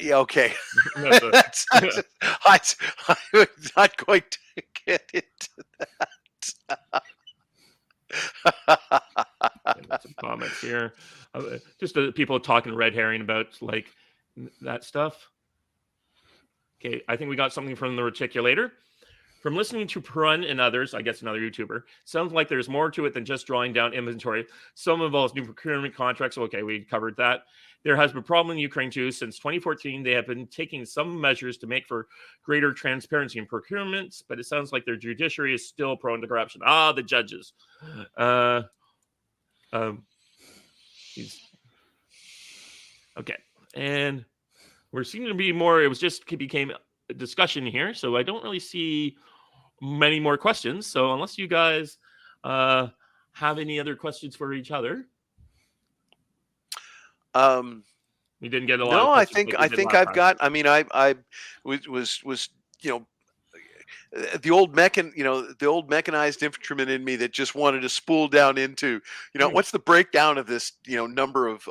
Yeah, okay. That's a That's, I'm not going to get into that. some comments here. Just people talking red herring about like that stuff. Okay, I think we got something from the reticulator. From listening to Perun and others, I guess another YouTuber, sounds like there's more to it than just drawing down inventory. Some involves new procurement contracts. Okay, we covered that. There has been a problem in Ukraine too. Since 2014, they have been taking some measures to make for greater transparency in procurements, but it sounds like their judiciary is still prone to corruption. Ah, the judges. Uh, um, okay, and we're seeming to be more. It was just became a discussion here, so I don't really see many more questions. So unless you guys have any other questions for each other, Um, we didn't get a lot of no, I questions think like we I did think last I've time. got. I mean, I was you know the old the old mechanized infantryman in me that just wanted to spool down into Hmm. what's the breakdown of this number of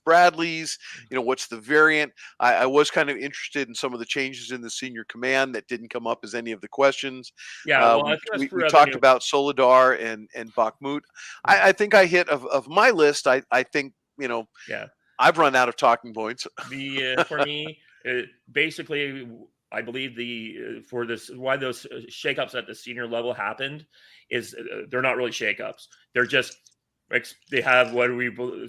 Bradleys, what's the variant. I was kind of interested in some of the changes in the senior command that didn't come up as any of the questions. Yeah, well, I we, think that's we for we talked revenue. about Solidar and Bakhmut. Mhm. I think I hit of my list. I think Yeah, I've run out of talking points. the for me, basically, I believe the for this why those shakeups at the senior level happened is they're not really shakeups. They're just They have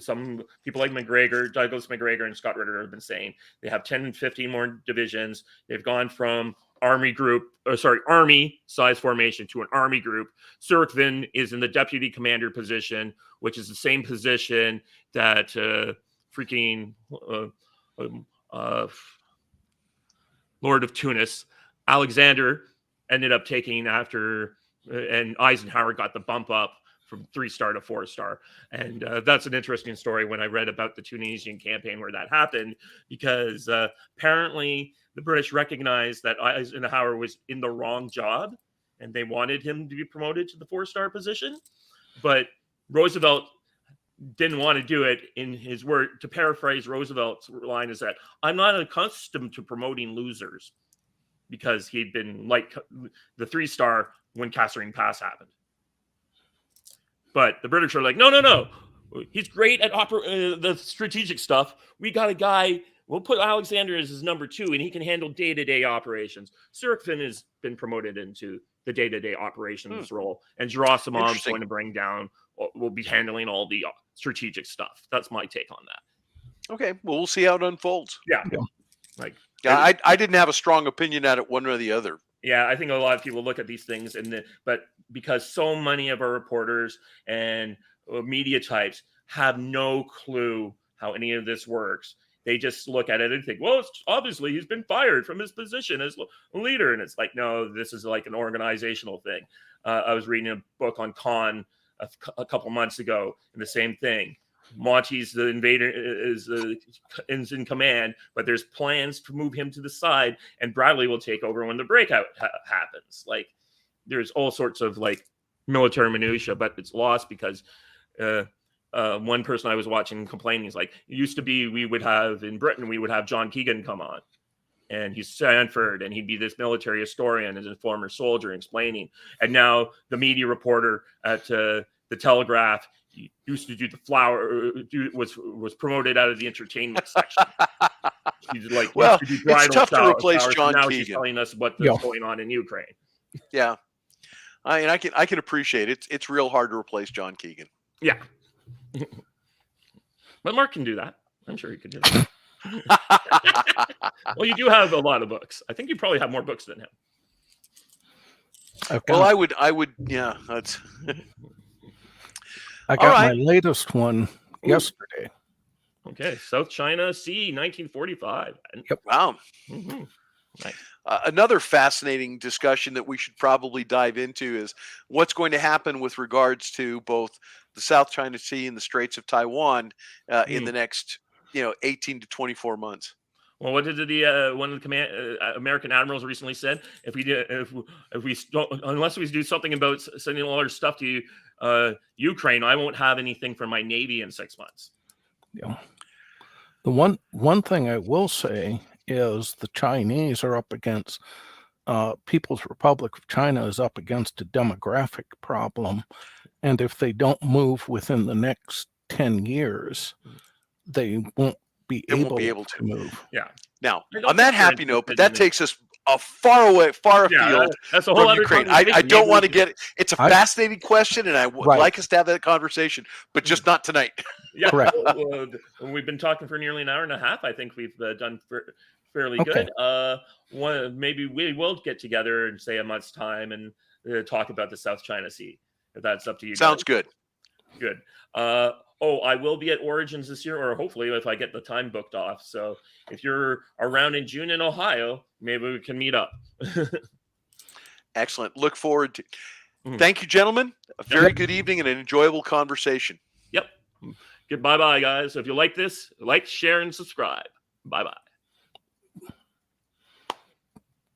some people like Douglas McGregor and Scott Ritter have been saying they have 10 and 15 more divisions. They've gone from Army size formation to an Army group. Zurkvin is in the deputy commander position, which is the same position that Lord of Tunis, Alexander, ended up taking after, and Eisenhower got the bump up from 3-star to 4-star. And that's an interesting story when I read about the Tunisian campaign where that happened, because apparently the British recognized that Eisenhower was in the wrong job and they wanted him to be promoted to the 4-star position. But Roosevelt didn't want to do it. In his word, to paraphrase Roosevelt's line, is that I'm not accustomed to promoting losers, because he'd been like the 3-star when Kasserine Pass happened. But the British are like, no. He's great at the strategic stuff. We got a guy, we'll put Alexander as his number 2, and he can handle day-to-day operations. Zurkvin has been promoted into the day-to-day operations role, and Gerasimov's going to will be handling all the strategic stuff. That's my take on that. Okay, well, we'll see how it unfolds. Yeah. I didn't have a strong opinion at it one or the other. Yeah, I think a lot of people look at these things, but because so many of our reporters and media types have no clue how any of this works, they just look at it and think, well, it's obviously he's been fired from his position as leader. And it's like, no, this is like an organizational thing. I was reading a book on Khan a couple months ago, and the same thing. Monty's the invader is in command, but there's plans to move him to the side, and Bradley will take over when the breakout happens. Like, there's all sorts of like military minutia, but it's lost because one person I was watching complaining is like, it used to be we would have John Keegan come on, and he's Sanford, and he'd be this military historian as a former soldier explaining, and now the media reporter at the Telegraph. He used to do the was promoted out of the entertainment section. He's like, well, it's tough to replace John now Keegan. She's telling us what's going on in Ukraine. Yeah, I can appreciate it. It's real hard to replace John Keegan. Yeah, but Mark can do that. I'm sure he could do that. Well, you do have a lot of books. I think you probably have more books than him. Okay. Well, I would. Yeah, that's. I got my latest one yesterday. Okay, South China Sea, 1945. Yep. Wow. Mm-hmm. Nice. Another fascinating discussion that we should probably dive into is what's going to happen with regards to both the South China Sea and the Straits of Taiwan in the next, 18 to 24 months. Well, what did one of the American admirals recently said? Unless we do something about sending all our stuff to Ukraine, I won't have anything for my Navy in 6 months. Yeah. The one thing I will say is the Chinese are up against People's Republic of China is up against a demographic problem, and if they don't move within the next 10 years, they won't be able to move. Yeah. Now, on that happy note, but that takes us far afield that's a whole from Ukraine. I don't want to get it. It's a fascinating question, and I would like us to have that conversation, but just not tonight. Yeah, correct. We've been talking for nearly an hour and a half. I think we've done fairly good. Maybe we will get together in, say, a month's time and talk about the South China Sea. If that's up to you. Sounds good. Good. I will be at Origins this year, or hopefully if I get the time booked off. So if you're around in June in Ohio, maybe we can meet up. Excellent. Look forward to. Thank you, gentlemen. A very good evening and an enjoyable conversation. Yep. Goodbye, guys. If you like this, like, share, and subscribe. Bye-bye.